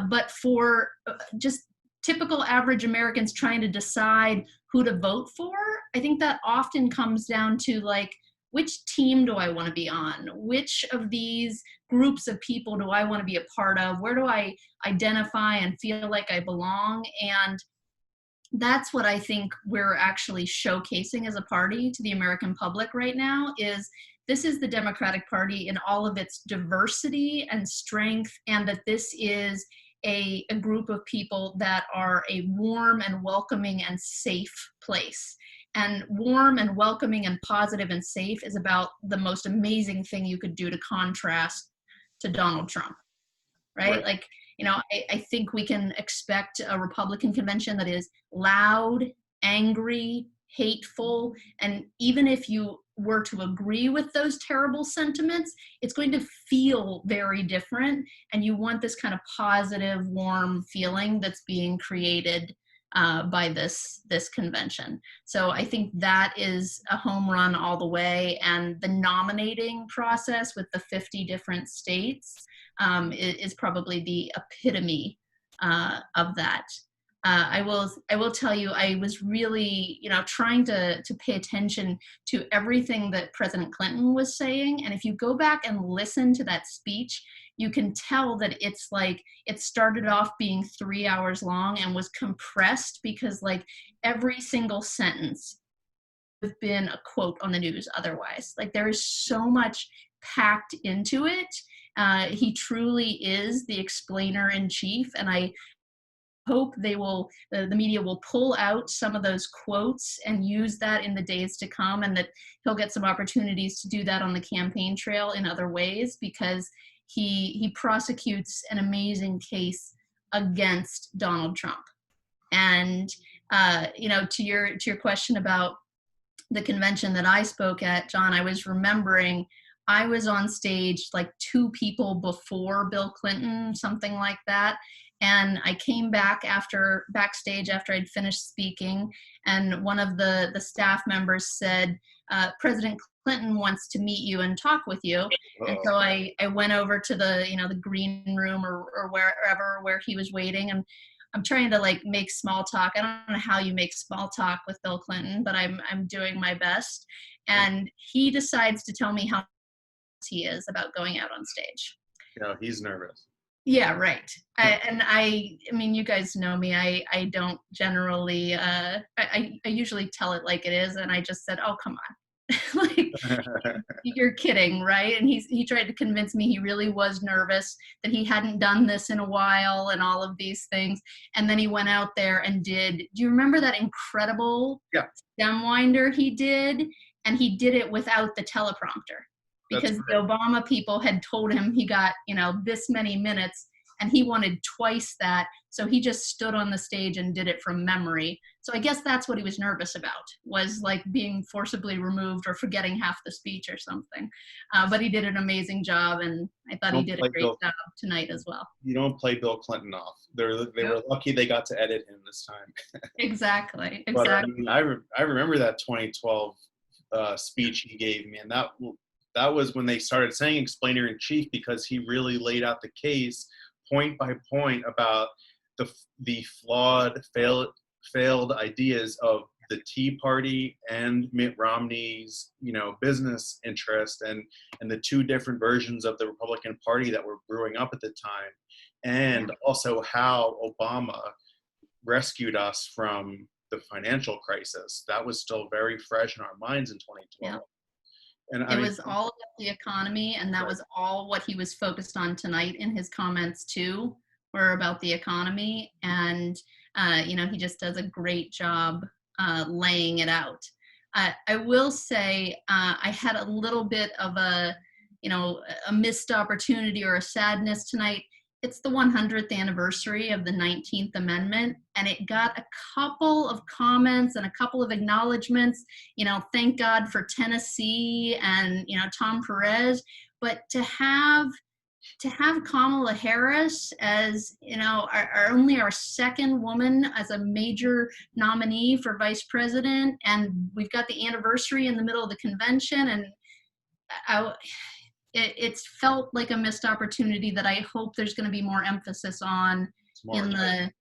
but for just typical average Americans trying to decide who to vote for. I think that often comes down to like, which team do I want to be on? Which of these groups of people do I want to be a part of? Where do I identify and feel like I belong? And that's what I think we're actually showcasing as a party to the American public right now is this is the Democratic Party in all of its diversity and strength, and that this is a group of people that are a warm and welcoming and safe place. And warm and welcoming and positive and safe is about the most amazing thing you could do to contrast to Donald Trump, right? Like, I think we can expect a Republican convention that is loud, angry, hateful, and even if you were to agree with those terrible sentiments, it's going to feel very different, and you want this kind of positive, warm feeling that's being created by this convention. So I think that is a home run all the way, and the nominating process with the 50 different states is probably the epitome of that. I will tell you, I was really, trying to pay attention to everything that President Clinton was saying. And if you go back and listen to that speech, you can tell that it's like, it started off being 3 hours long and was compressed because like every single sentence would have been a quote on the news otherwise. Like there is so much packed into it. He truly is the explainer in chief. And I hope the media will pull out some of those quotes and use that in the days to come, and that he'll get some opportunities to do that on the campaign trail in other ways, because he prosecutes an amazing case against Donald Trump. And to your question about the convention that I spoke at, John, I was remembering I was on stage like 2 people before Bill Clinton, something like that. And I came back backstage after I'd finished speaking, and one of the staff members said, President Clinton wants to meet you and talk with you. And so I went over to the green room or wherever where he was waiting, and I'm trying to like make small talk. I don't know how you make small talk with Bill Clinton, but I'm doing my best. And he decides to tell me how he is about going out on stage. He's nervous. Yeah, right. I mean, you guys know me. I don't generally, I usually tell it like it is. And I just said, oh, come on. Like, you're kidding, right? And he tried to convince me he really was nervous, that he hadn't done this in a while and all of these things. And then he went out there and do you remember that incredible stem winder he did? And he did it without the teleprompter. Because the Obama people had told him he got, this many minutes, and he wanted twice that. So he just stood on the stage and did it from memory. So I guess that's what he was nervous about, was like being forcibly removed or forgetting half the speech or something. But he did an amazing job, and I thought he did a great job tonight as well. You don't play Bill Clinton off. They were lucky they got to edit him this time. Exactly. But I mean, I remember that 2012 speech he gave me, and that was when they started saying explainer in chief, because he really laid out the case point by point about the flawed, failed ideas of the Tea Party and Mitt Romney's, business interest and the two different versions of the Republican Party that were brewing up at the time, and also how Obama rescued us from the financial crisis. That was still very fresh in our minds in 2012. Yeah. And it was all about the economy, and that was all what he was focused on tonight in his comments too, were about the economy. And he just does a great job laying it out. I will say I had a little bit of a missed opportunity or a sadness tonight. It's the 100th anniversary of the 19th Amendment, and it got a couple of comments and a couple of acknowledgments. Thank God for Tennessee and, Tom Pérez. But to have Kamala Harris as, our second woman as a major nominee for vice president, and we've got the anniversary in the middle of the convention, and it's felt like a missed opportunity that I hope there's going to be more emphasis on in the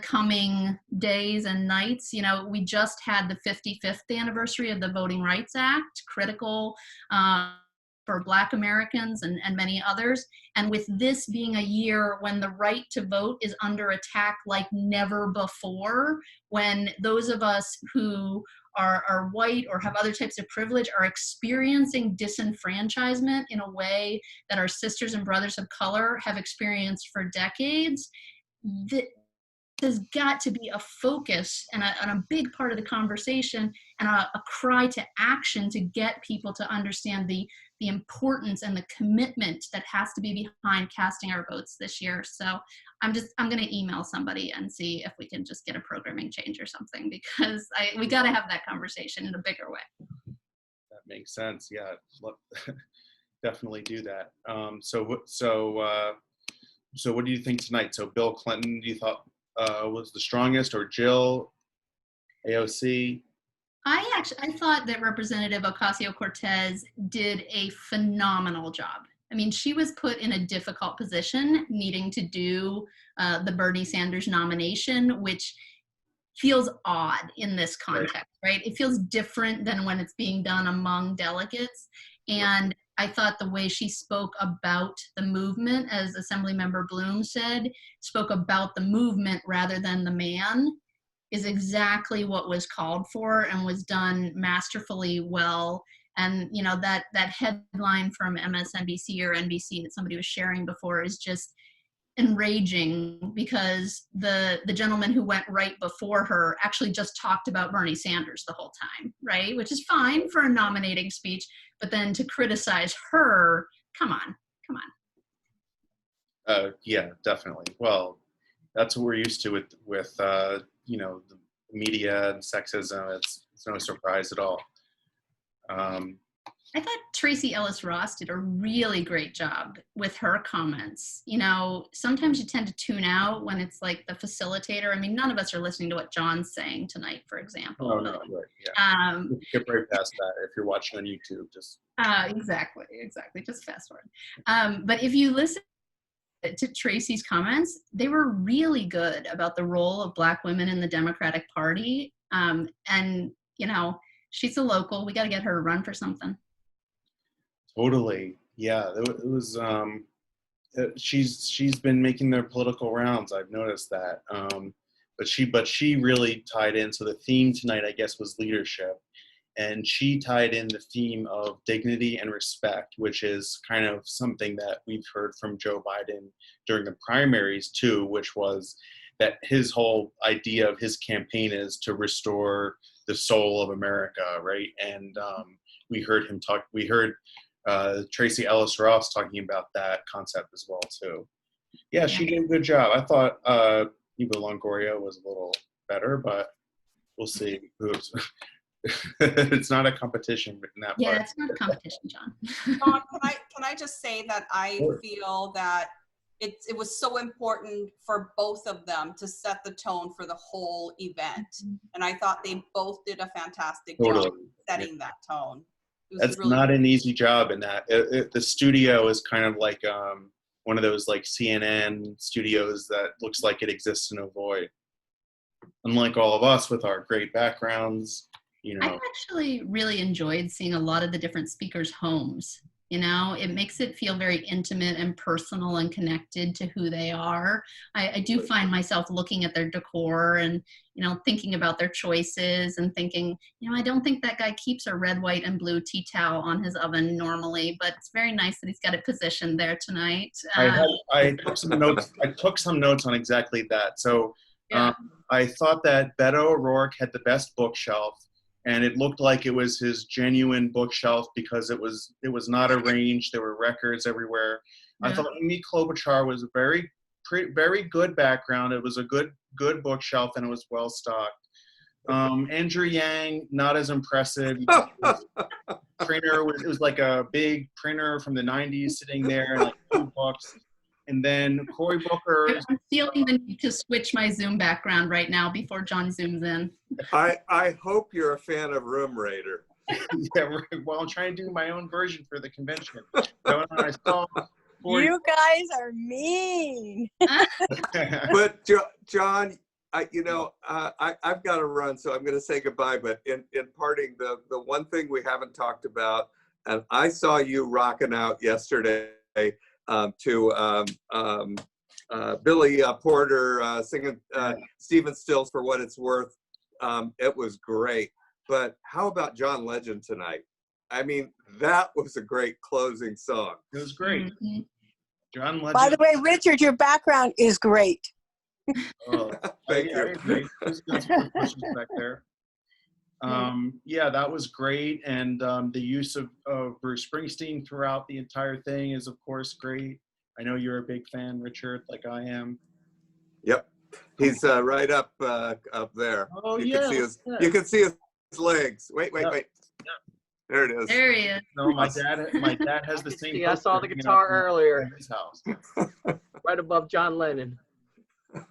coming days and nights. We just had the 55th anniversary of the Voting Rights Act, critical for Black Americans and many others. And with this being a year when the right to vote is under attack like never before, when those of us who are white or have other types of privilege are experiencing disenfranchisement in a way that our sisters and brothers of color have experienced for decades, there's got to be a focus and a big part of the conversation and a cry to action to get people to understand the importance and the commitment that has to be behind casting our votes this year. So I'm going to email somebody and see if we can just get a programming change or something, because we got to have that conversation in a bigger way. That makes sense. Yeah, definitely do that. So what do you think tonight? So Bill Clinton, you thought was the strongest, or Jill, AOC? I thought that Representative Ocasio-Cortez did a phenomenal job. I mean, she was put in a difficult position, needing to do the Bernie Sanders nomination, which feels odd in this context, right? It feels different than when it's being done among delegates. And I thought the way she spoke about the movement, as Assemblymember Bloom said, spoke about the movement rather than the man, is exactly what was called for and was done masterfully well. And that headline from MSNBC or NBC that somebody was sharing before is just enraging, because the gentleman who went right before her actually just talked about Bernie Sanders the whole time, right? Which is fine for a nominating speech, but then to criticize her, come on. Yeah, definitely. Well, that's what we're used to with the media and sexism. It's no surprise at all. I thought Tracy Ellis Ross did a really great job with her comments. Sometimes you tend to tune out when it's like the facilitator. I mean, none of us are listening to what John's saying tonight, for example. Oh, no, right, yeah. Skip right past that if you're watching on YouTube. Just exactly. Just fast forward. But if you listen to Tracy's comments, they were really good about the role of Black women in the Democratic Party. And she's a local. We got to get her to run for something. Totally. Yeah, it was. She's been making their political rounds. I've noticed that. But she really tied in. So the theme tonight, I guess, was leadership, and she tied in the theme of dignity and respect, which is kind of something that we've heard from Joe Biden during the primaries too, which was that his whole idea of his campaign is to restore the soul of America, right? And we heard him talk. We heard Tracy Ellis Ross talking about that concept as well too. Yeah, she did a good job. I thought Eva Longoria was a little better, but we'll see. It's not a competition in that part. Yeah, it's not a competition, John. John, can I just say that I feel that it was so important for both of them to set the tone for the whole event, and I thought they both did a fantastic job setting that tone. That's really not an easy job in that. The studio is kind of like one of those like CNN studios that looks like it exists in a void. unlike all of us with our great backgrounds, you know. I actually really enjoyed seeing a lot of the different speakers' homes. You know, it makes it feel very intimate and personal and connected to who they are. I do find myself looking at their decor and, you know, thinking about their choices and thinking, you know, I don't think that guy keeps a red, white, and blue tea towel on his oven normally, but it's very nice that he's got it positioned there tonight. I took some notes. I took some notes on exactly that. So I thought that Beto O'Rourke had the best bookshelf. And it looked like it was his genuine bookshelf because it was not arranged. There were records everywhere. I thought Amy Klobuchar was a very good background. It was a good bookshelf, and it was well stocked. Andrew Yang, not as impressive. Printer it was like a big printer from the 90s sitting there, and like 2 books. And then Cory Booker. I'm feeling the need to switch my Zoom background right now before John zooms in. I hope you're a fan of Room Raider. Yeah, well, I'm trying to do my own version for the convention. So I saw you guys are mean. But John, I've got to run, so I'm going to say goodbye. But in parting, the one thing we haven't talked about, and I saw you rocking out yesterday to Billy Porter singing Stephen Stills For What It's Worth. It was great. But how about John Legend tonight? I mean, that was a great closing song. It was great. Mm-hmm. John Legend. By the way, Richard, your background is great. Oh, thank you. Great. There's some questions back there. Yeah, that was great. And the use of Bruce Springsteen throughout the entire thing is, of course, great. I know you're a big fan, Richard, like I am. Yep. He's right up there. Oh, you yeah. You can see his legs. Wait. Yeah. There it is. There he is. No, my dad has the same. Yeah, I saw the guitar earlier. In his house. Right above John Lennon.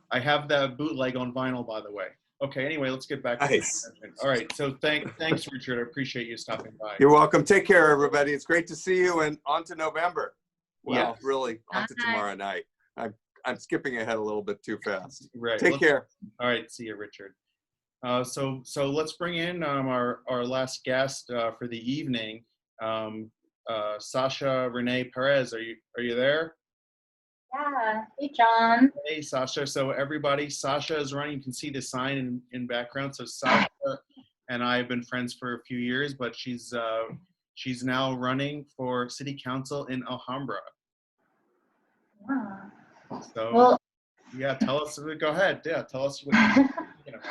I have that bootleg on vinyl, by the way. Okay, anyway, let's get back to nice. All right, so thanks, Richard. I appreciate you stopping by. You're welcome. Take care, everybody. It's great to see you, and on to November. Well, yes. Really, on to tomorrow night. I'm skipping ahead a little bit too fast. Right. Take care. All right, see you, Richard. So let's bring in our last guest for the evening, Sasha Renée Pérez. Are you there? Yeah. Hey, John. Hey, Sasha. So everybody, Sasha is running. You can see the sign in background. So Sasha and I have been friends for a few years, but she's now running for city council in Alhambra. Yeah. So yeah, tell us. Go ahead. Yeah, tell us what you're thinking about.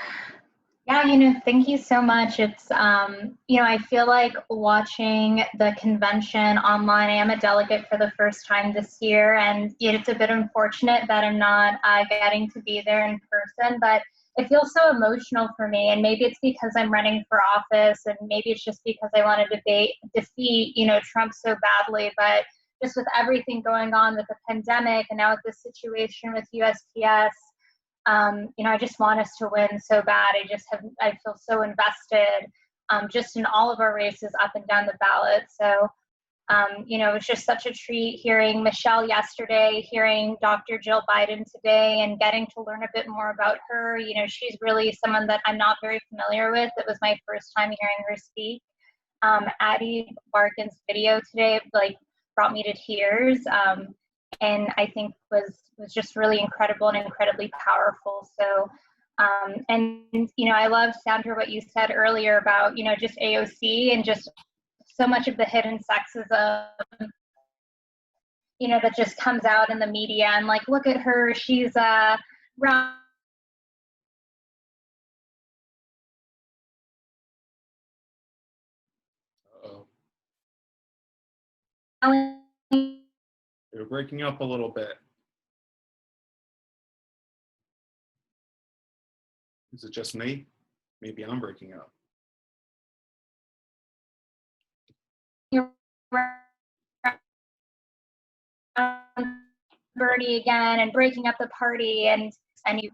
Yeah, thank you so much. It's, I feel like watching the convention online. I am a delegate for the first time this year, and it's a bit unfortunate that I'm not getting to be there in person, but it feels so emotional for me. And maybe it's because I'm running for office, and maybe it's just because I want to defeat, Trump so badly. But just with everything going on with the pandemic and now with the situation with USPS, I just want us to win so bad. I feel so invested just in all of our races up and down the ballot. So, it was just such a treat hearing Michelle yesterday, hearing Dr. Jill Biden today, and getting to learn a bit more about her. She's really someone that I'm not very familiar with. It was my first time hearing her speak. Addie Barkin's video today, brought me to tears. And I think was just really incredible and incredibly powerful. So, I love, Sandra, what you said earlier about, just AOC and just so much of the hidden sexism, that just comes out in the media. And look at her, she's rallying. You're breaking up a little bit. Is it just me? Maybe I'm breaking up. Bernie again and breaking up the party and you.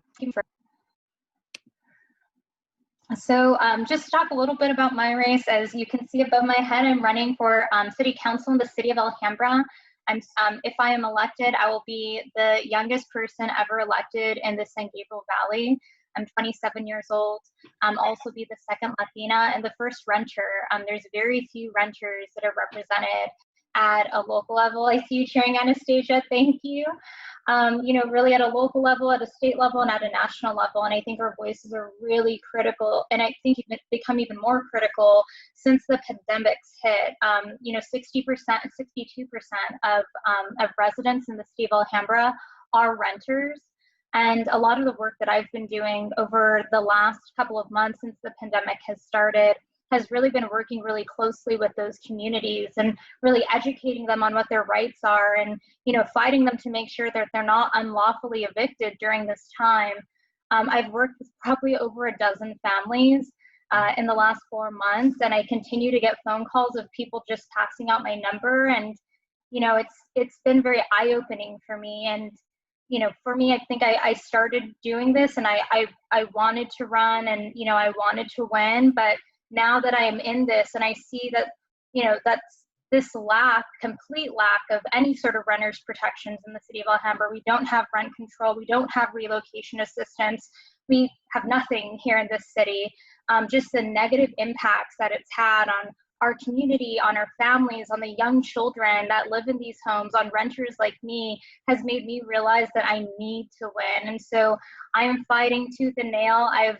So just to talk a little bit about my race. As you can see above my head, I'm running for city council in the city of Alhambra. If I am elected, I will be the youngest person ever elected in the San Gabriel Valley. I'm 27 years old. Also be the second Latina and the first renter. There's very few renters that are represented at a local level. I see you cheering, Anastasia. Thank you. Really at a local level, at a state level, and at a national level. And I think our voices are really critical. And I think it's become even more critical since the pandemic's hit. 60%, 62% of residents in the city of Alhambra are renters. And a lot of the work that I've been doing over the last couple of months since the pandemic has started has really been working really closely with those communities and really educating them on what their rights are and, fighting them to make sure that they're not unlawfully evicted during this time. I've worked with probably over a dozen families in the last 4 months, and I continue to get phone calls of people just passing out my number. And, it's been very eye-opening for me. And, for me, I think I started doing this and I wanted to run and, I wanted to win, but now that I am in this and I see that, that's this complete lack of any sort of renters protections in the city of Alhambra. We don't have rent control. We don't have relocation assistance. We have nothing here in this city. Just the negative impacts that it's had on our community, on our families, on the young children that live in these homes, on renters like me, has made me realize that I need to win. And so I am fighting tooth and nail. I've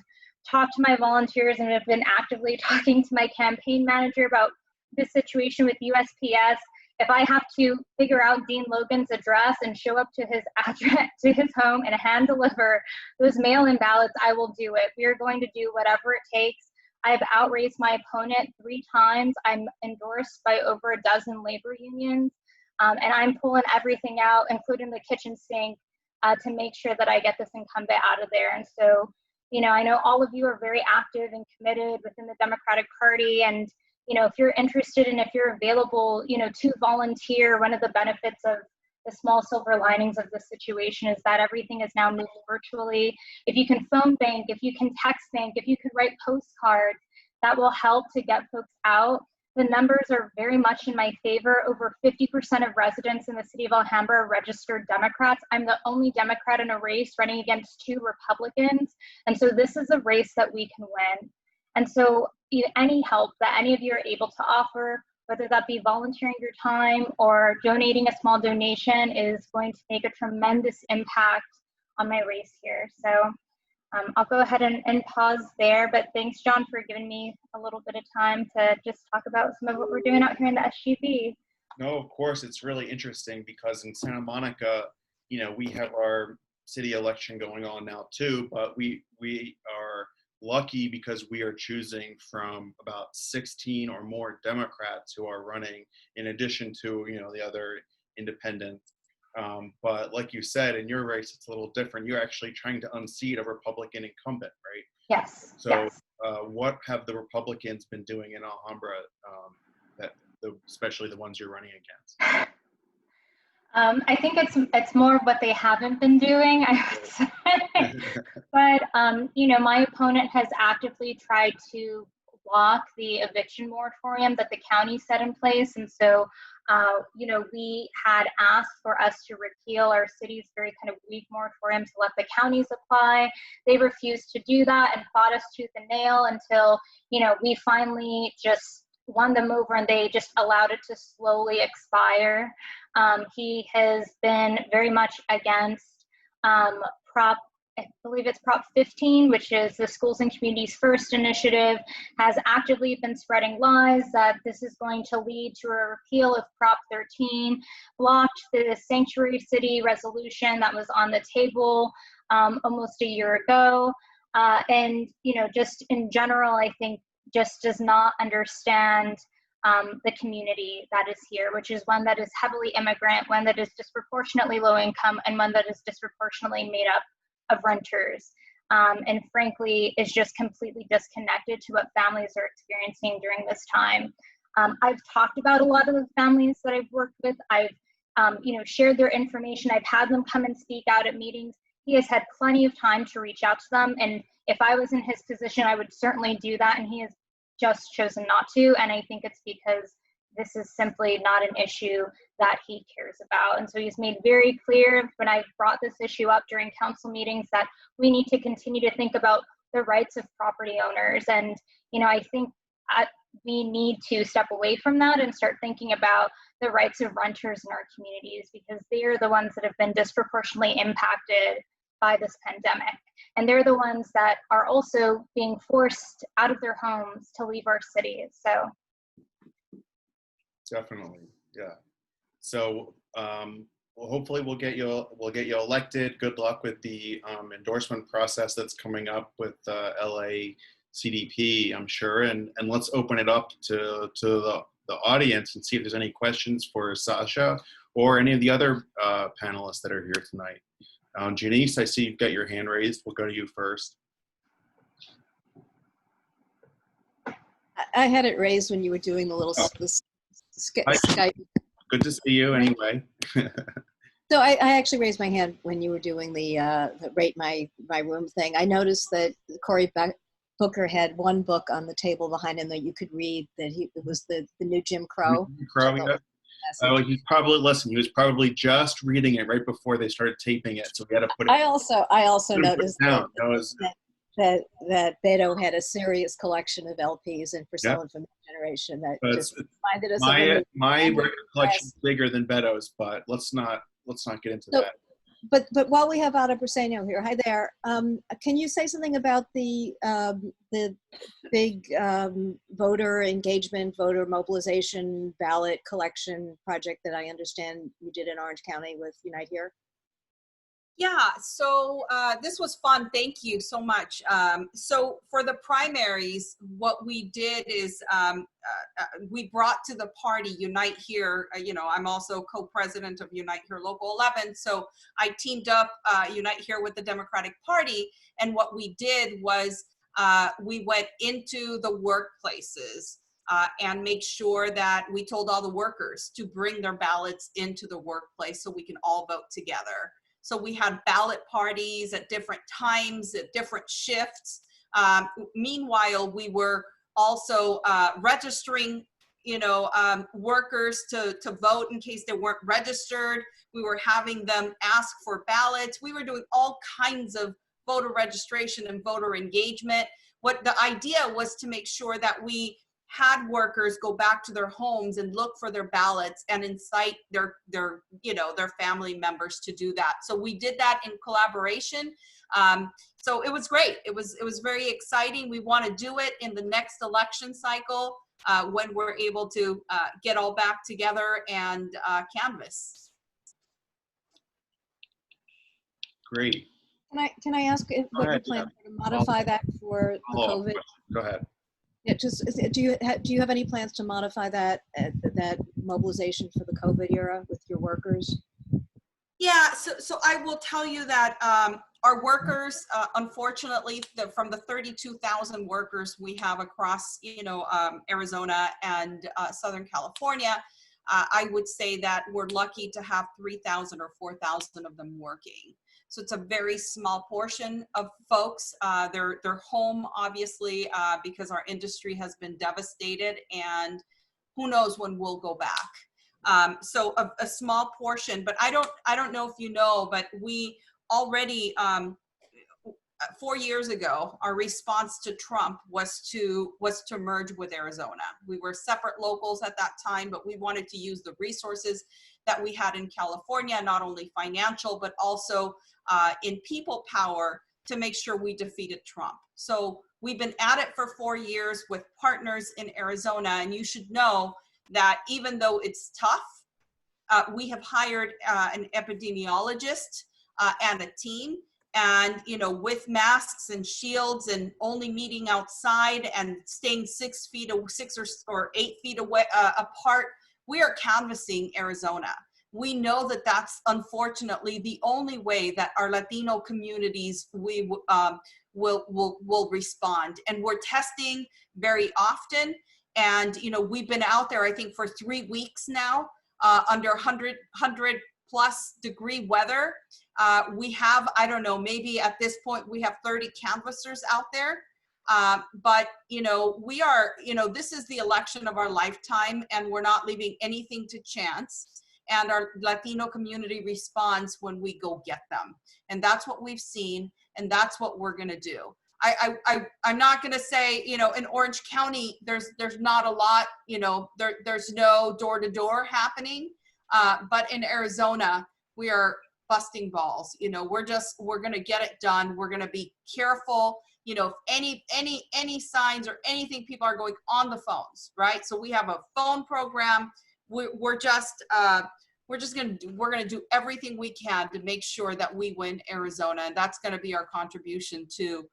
talked to my volunteers and have been actively talking to my campaign manager about this situation with USPS. If I have to figure out Dean Logan's address and show up to his address, to his home and hand deliver those mail-in ballots, I will do it. We are going to do whatever it takes. I have outraced my opponent 3 times. I'm endorsed by over a dozen labor unions, and I'm pulling everything out, including the kitchen sink, to make sure that I get this incumbent out of there. And so, I know all of you are very active and committed within the Democratic Party. And, if you're interested and if you're available, to volunteer, one of the benefits of the small silver linings of this situation is that everything is now moved virtually. If you can phone bank, if you can text bank, if you can write postcards, that will help to get folks out. The numbers are very much in my favor. Over 50% of residents in the city of Alhambra are registered Democrats. I'm the only Democrat in a race running against 2 Republicans. And so this is a race that we can win. And so any help that any of you are able to offer, whether that be volunteering your time or donating a small donation, is going to make a tremendous impact on my race here. So I'll go ahead and pause there, but thanks, John, for giving me a little bit of time to just talk about some of what we're doing out here in the SGV. No, of course, it's really interesting because in Santa Monica, we have our city election going on now too, but we are lucky because we are choosing from about 16 or more Democrats who are running in addition to, the other independents. But like you said, in your race, it's a little different. You're actually trying to unseat a Republican incumbent, right? Yes. So yes. What have the Republicans been doing in Alhambra, especially the ones you're running against? I think it's more of what they haven't been doing, I would say. But, my opponent has actively tried to block the eviction moratorium that the county set in place. And so, we had asked for us to repeal our city's very kind of weak moratorium to let the counties apply. They refused to do that and fought us tooth and nail until, we finally just won them over and they just allowed it to slowly expire. He has been very much against I believe it's Prop 15, which is the Schools and Communities First initiative, has actively been spreading lies that this is going to lead to a repeal of Prop 13, blocked the Sanctuary City resolution that was on the table almost a year ago. And, just in general, I think just does not understand the community that is here, which is one that is heavily immigrant, one that is disproportionately low income, and one that is disproportionately made up of renters, and frankly is just completely disconnected to what families are experiencing during this time. I've talked about a lot of the families that I've worked with. I've shared their information. I've had them come and speak out at meetings. He has had plenty of time to reach out to them, and if I was in his position, I would certainly do that, and he has just chosen not to. And I think it's because this is simply not an issue that he cares about. And so he's made very clear when I brought this issue up during council meetings that we need to continue to think about the rights of property owners. And, you know, I think we need to step away from that and start thinking about the rights of renters in our communities, because they are the ones that have been disproportionately impacted by this pandemic. And they're the ones that are also being forced out of their homes to leave our cities. So definitely, yeah. So well, hopefully we'll get you elected. Good luck with the endorsement process that's coming up with LA CDP, I'm sure. And let's open it up to the audience and see if there's any questions for Sasha or any of the other panelists that are here tonight. Janice, I see you've got your hand raised. We'll go to you first. I had it raised when you were doing the little Skype. Good to see you anyway. So I actually raised my hand when you were doing the rate my room thing. I noticed that Cory Booker had one book on the table behind him that you could read, that it was the new Jim Crow. Yeah. Oh, he was probably just reading it right before they started taping it, so we had to put it. I also noticed that Beto had a serious collection of LPs, and for someone from that generation, that just reminded us of my record collection is bigger than Beto's, but let's not get into that. But while we have Ada Briceño here, hi there. Can you say something about the big voter engagement, voter mobilization, ballot collection project that I understand you did in Orange County with Unite Here? Yeah, so this was fun. Thank you so much. So for the primaries, what we did is we brought to the party Unite Here. You know, I'm also co-president of Unite Here Local 11. So I teamed up Unite Here with the Democratic Party. And what we did was we went into the workplaces and make sure that we told all the workers to bring their ballots into the workplace so we can all vote together. So we had ballot parties at different times, at different shifts. Meanwhile, we were also registering, workers to vote in case they weren't registered. We were having them ask for ballots. We were doing all kinds of voter registration and voter engagement. What the idea was to make sure that we had workers go back to their homes and look for their ballots and incite their family members to do that. So we did that in collaboration. So it was great. It was very exciting. We want to do it in the next election cycle when we're able to get all back together and canvass. Great. Can I ask what you plan to modify that for the COVID? Go ahead. Yeah, do you have any plans to modify that mobilization for the COVID era with your workers? Yeah, so I will tell you that our workers, unfortunately, from the 32,000 workers we have across, Arizona and Southern California, I would say that we're lucky to have 3,000 or 4,000 of them working. So it's a very small portion of folks. They're home, obviously, because our industry has been devastated, and who knows when we'll go back. So a small portion, but I don't know if you know, but we already 4 years ago, our response to Trump was to merge with Arizona. We were separate locals at that time, but we wanted to use the resources that we had in California, not only financial, but also in people power, to make sure we defeated Trump. So we've been at it for 4 years with partners in Arizona, and you should know that even though it's tough, we have hired an epidemiologist and a team. And, with masks and shields and only meeting outside and staying 6 or 8 feet away apart, we are canvassing Arizona. We know that that's unfortunately the only way that our Latino communities will respond. And we're testing very often. And, we've been out there, I think, for 3 weeks now under 100 plus degree weather. We have, I don't know, maybe at this point we have 30 canvassers out there. But, you know, we are, you know, this is the election of our lifetime, and we're not leaving anything to chance. And our Latino community responds when we go get them. And that's what we've seen, and that's what we're going to do. I'm not going to say, you know, in Orange County, there's not a lot, you know, there's no door-to-door happening. But in Arizona, we are busting balls. You know, we're going to get it done. We're going to be careful. You know, if any signs or anything, people are going on the phones, right? So we have a phone program. We're going to do everything we can to make sure that we win Arizona. And that's going to be our contribution to,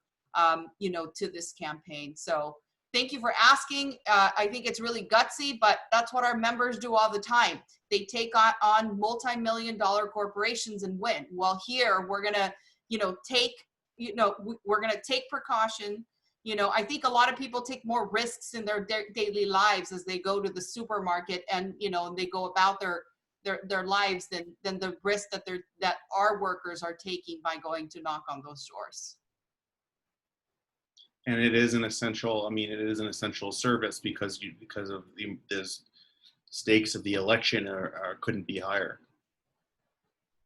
you know, to this campaign. So thank you for asking. I think it's really gutsy, but that's what our members do all the time. They take on multi-million-dollar corporations and win. Well, here we're going to, you know, we're going to take precaution. You know, I think a lot of people take more risks in their daily lives as they go to the supermarket and, you know, they go about their lives than the risk that our workers are taking by going to knock on those doors. And it is an essential, I mean, it is an essential service because of the stakes of the election couldn't be higher.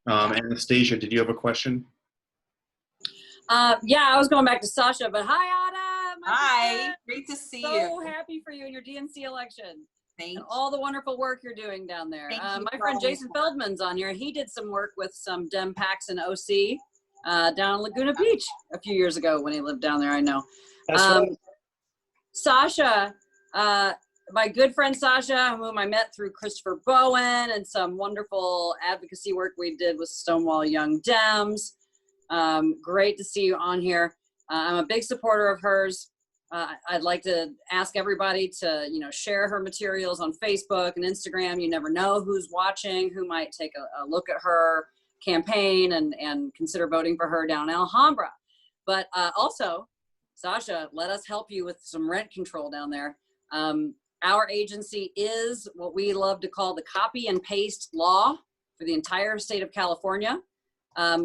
Anastasia, did you have a question? Yeah, I was going back to Sasha, but hi, Ada. Hi, friend. great to see so you. So happy for you in your DNC election. Thanks. And all the wonderful work you're doing down there. My friend Jason Feldman's on here. He did some work with some Dem PACs and OC down in Laguna Beach a few years ago when he lived down there, I know. That's right. Sasha, my good friend Sasha, whom I met through Christopher Bowen and some wonderful advocacy work we did with Stonewall Young Dems. Great to see you on here. I'm a big supporter of hers. I'd like to ask everybody to, you know, share her materials on Facebook and Instagram. You never know who's watching, who might take a look at her campaign and consider voting for her down in Alhambra. But also, Sasha, let us help you with some rent control down there. Our agency is what we love to call the copy and paste law for the entire state of California.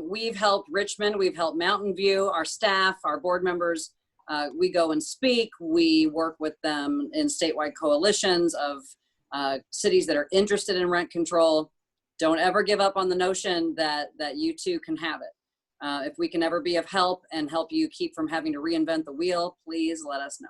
We've helped Richmond, we've helped Mountain View, our staff, our board members. We go and speak. We work with them in statewide coalitions of cities that are interested in rent control. Don't ever give up on the notion that you too can have it. If we can ever be of help and help you keep from having to reinvent the wheel, please let us know.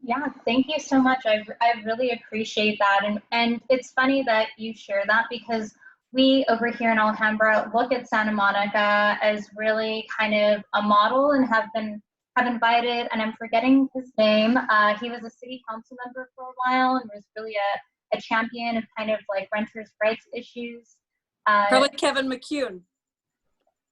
Yeah, thank you so much. I really appreciate that. And it's funny that you share that because we over here in Alhambra look at Santa Monica as really kind of a model and have invited, and I'm forgetting his name. He was a city council member for a while and was really a champion of kind of like renters' rights issues. Probably Kevin McCune.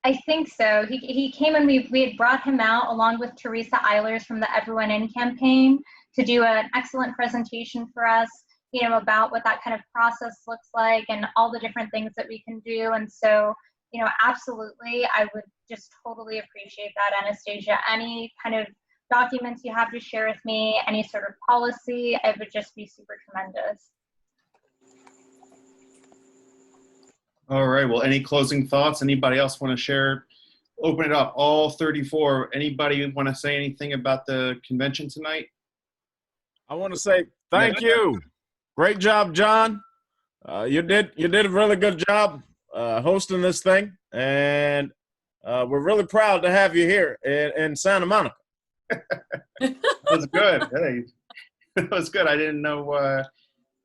I think so. He came and we had brought him out along with Teresa Eilers from the Everyone In campaign to do an excellent presentation for us, you know, about what that kind of process looks like and all the different things that we can do. And so, you know, absolutely, I would just totally appreciate that, Anastasia. Any kind of documents you have to share with me, any sort of policy, it would just be super tremendous. All right, well, any closing thoughts? Anybody else want to share? Open it up, all 34. Anybody want to say anything about the convention tonight? I want to say thank you. Great job, John. You did a really good job hosting this thing, and we're really proud to have you here in Santa Monica. That was good. Hey, that was good. I didn't know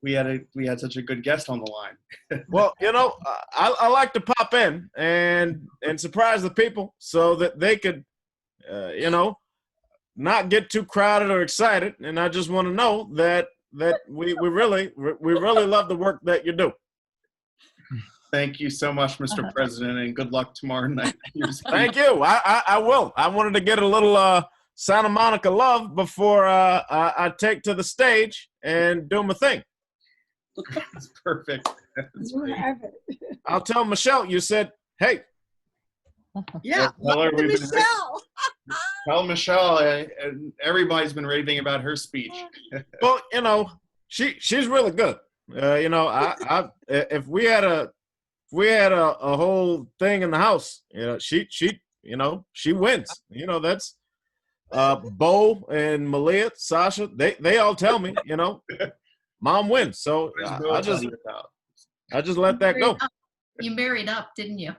we had such a good guest on the line. Well, you know, I like to pop in and surprise the people so that they could, you know, not get too crowded or excited. And I just want to know that we really love the work that you do. Thank you so much, Mr. President, and good luck tomorrow night. Thank you. I will. I wanted to get a little Santa Monica love before I take to the stage and do my thing. That's perfect. That's I'll tell Michelle you said, hey. Yeah, Michelle. Tell Michelle, and everybody's been raving about her speech. Well, you know, she's really good. You know, if we had a whole thing in the house, you know, she wins. You know, Bo and Malia, Sasha, they all tell me, mom wins. So I just let that go. You married up, didn't you?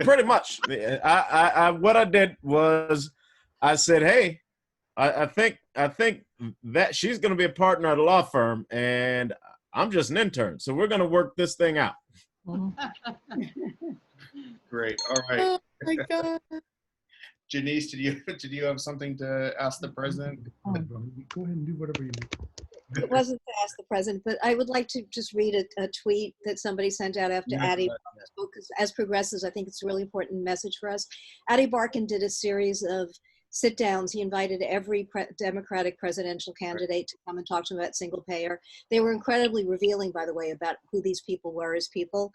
Pretty much. I what I did was I said, hey, I think that she's going to be a partner at a law firm, and I'm just an intern. So we're going to work this thing out. Great. All right. Oh my God. Janice, did you have something to ask the president? Go ahead and do whatever you do. It wasn't to ask the president, but I would like to just read a tweet that somebody sent out after Addie spoke, because as progressives, I think it's a really important message for us. Addie Barkan did a series of sit-downs. He invited every Democratic presidential candidate to come and talk to him about single payer. They were incredibly revealing, by the way, about who these people were as people.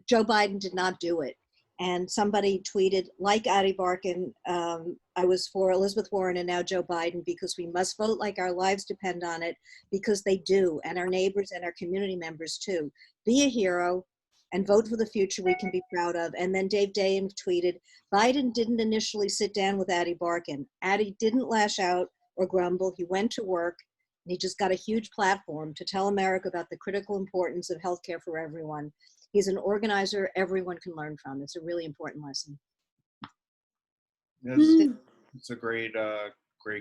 Joe Biden did not do it. And somebody tweeted, like Addie Barkan, I was for Elizabeth Warren and now Joe Biden because we must vote like our lives depend on it, because they do, and our neighbors and our community members too. Be a hero and vote for the future we can be proud of. And then Dave Dame tweeted, Biden didn't initially sit down with Addie Barkan. Addie didn't lash out or grumble. He went to work, and he just got a huge platform to tell America about the critical importance of healthcare for everyone. He's an organizer everyone can learn from. It's a really important lesson. It's a great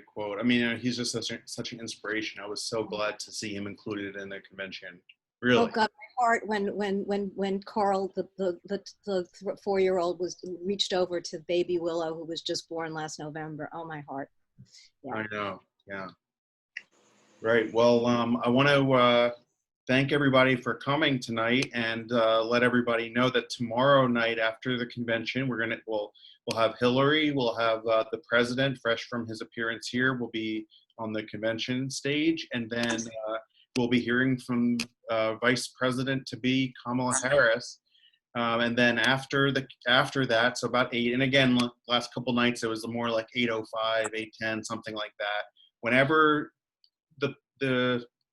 quote. I mean, he's just such an inspiration. I was so glad to see him included in the convention. Really. Oh God, my heart when Carl, the 4-year-old, reached over to baby Willow, who was just born last November. Oh, my heart. Yeah. I know. Yeah. Right. Well, I want to thank everybody for coming tonight, and let everybody know that tomorrow night after the convention, we'll have Hillary, we'll have the president, fresh from his appearance here, will be on the convention stage, and then we'll be hearing from Vice President to be Kamala Harris, and then after that, so about 8, and again, last couple nights it was more like 8:05, 8:10, something like that. Whenever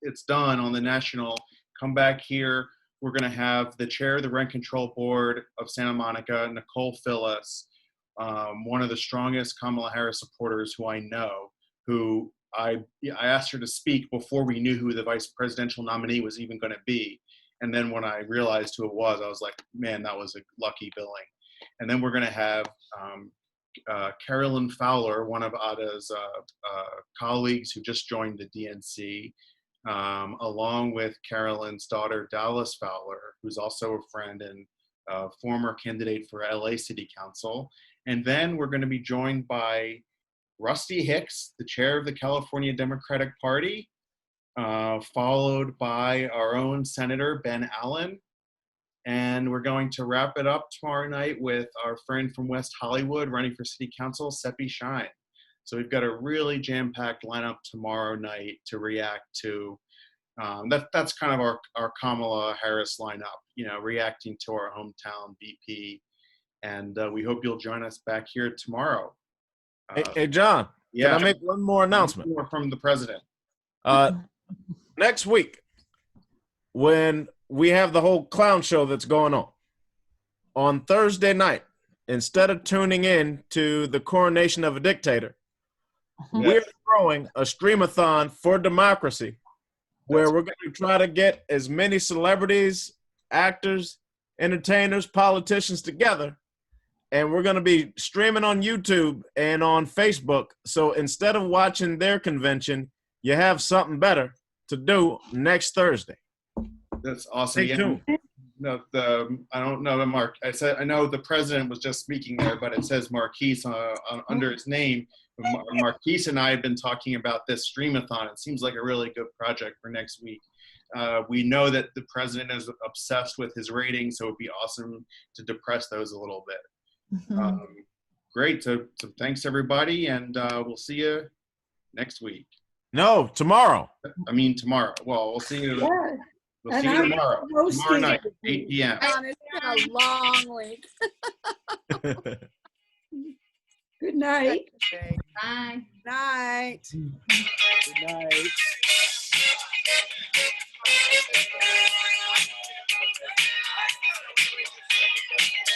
it's done on the national, come back here. We're going to have the chair of the Rent Control Board of Santa Monica, Nicole Phillips, one of the strongest Kamala Harris supporters who I know, who I asked her to speak before we knew who the vice presidential nominee was even going to be. And then when I realized who it was, I was like, man, that was a lucky billing. And then we're going to have Carolyn Fowler, one of Ada's colleagues who just joined the DNC, along with Carolyn's daughter, Dallas Fowler, who's also a friend and former candidate for LA City Council. And then we're going to be joined by Rusty Hicks, the chair of the California Democratic Party, followed by our own Senator Ben Allen. And we're going to wrap it up tomorrow night with our friend from West Hollywood running for City Council, Seppi Shine. So we've got a really jam-packed lineup tomorrow night to react to. That's kind of our Kamala Harris lineup, reacting to our hometown VP. And we hope you'll join us back here tomorrow. Hey, John, yeah. Can I make one more announcement? More from the president. Next week, when we have the whole clown show that's going on Thursday night, instead of tuning in to the coronation of a dictator, we're throwing a streamathon for democracy, where we're going to try to get as many celebrities, actors, entertainers, politicians together, and we're going to be streaming on YouTube and on Facebook. So instead of watching their convention, you have something better to do next Thursday. That's awesome. Stay tuned. No, I don't know, Mark. I know the president was just speaking there, but it says Marquise under his name. Marquise and I have been talking about this streamathon. It seems like a really good project for next week. We know that the president is obsessed with his ratings, so it'd be awesome to depress those a little bit. Great. So thanks everybody, and we'll see you next week. No, tomorrow. I mean tomorrow. Well, we'll see you. Yeah. We'll see you tomorrow. Tomorrow night, 8 p.m. It's been a long week. Good night. Bye. Night. Good night.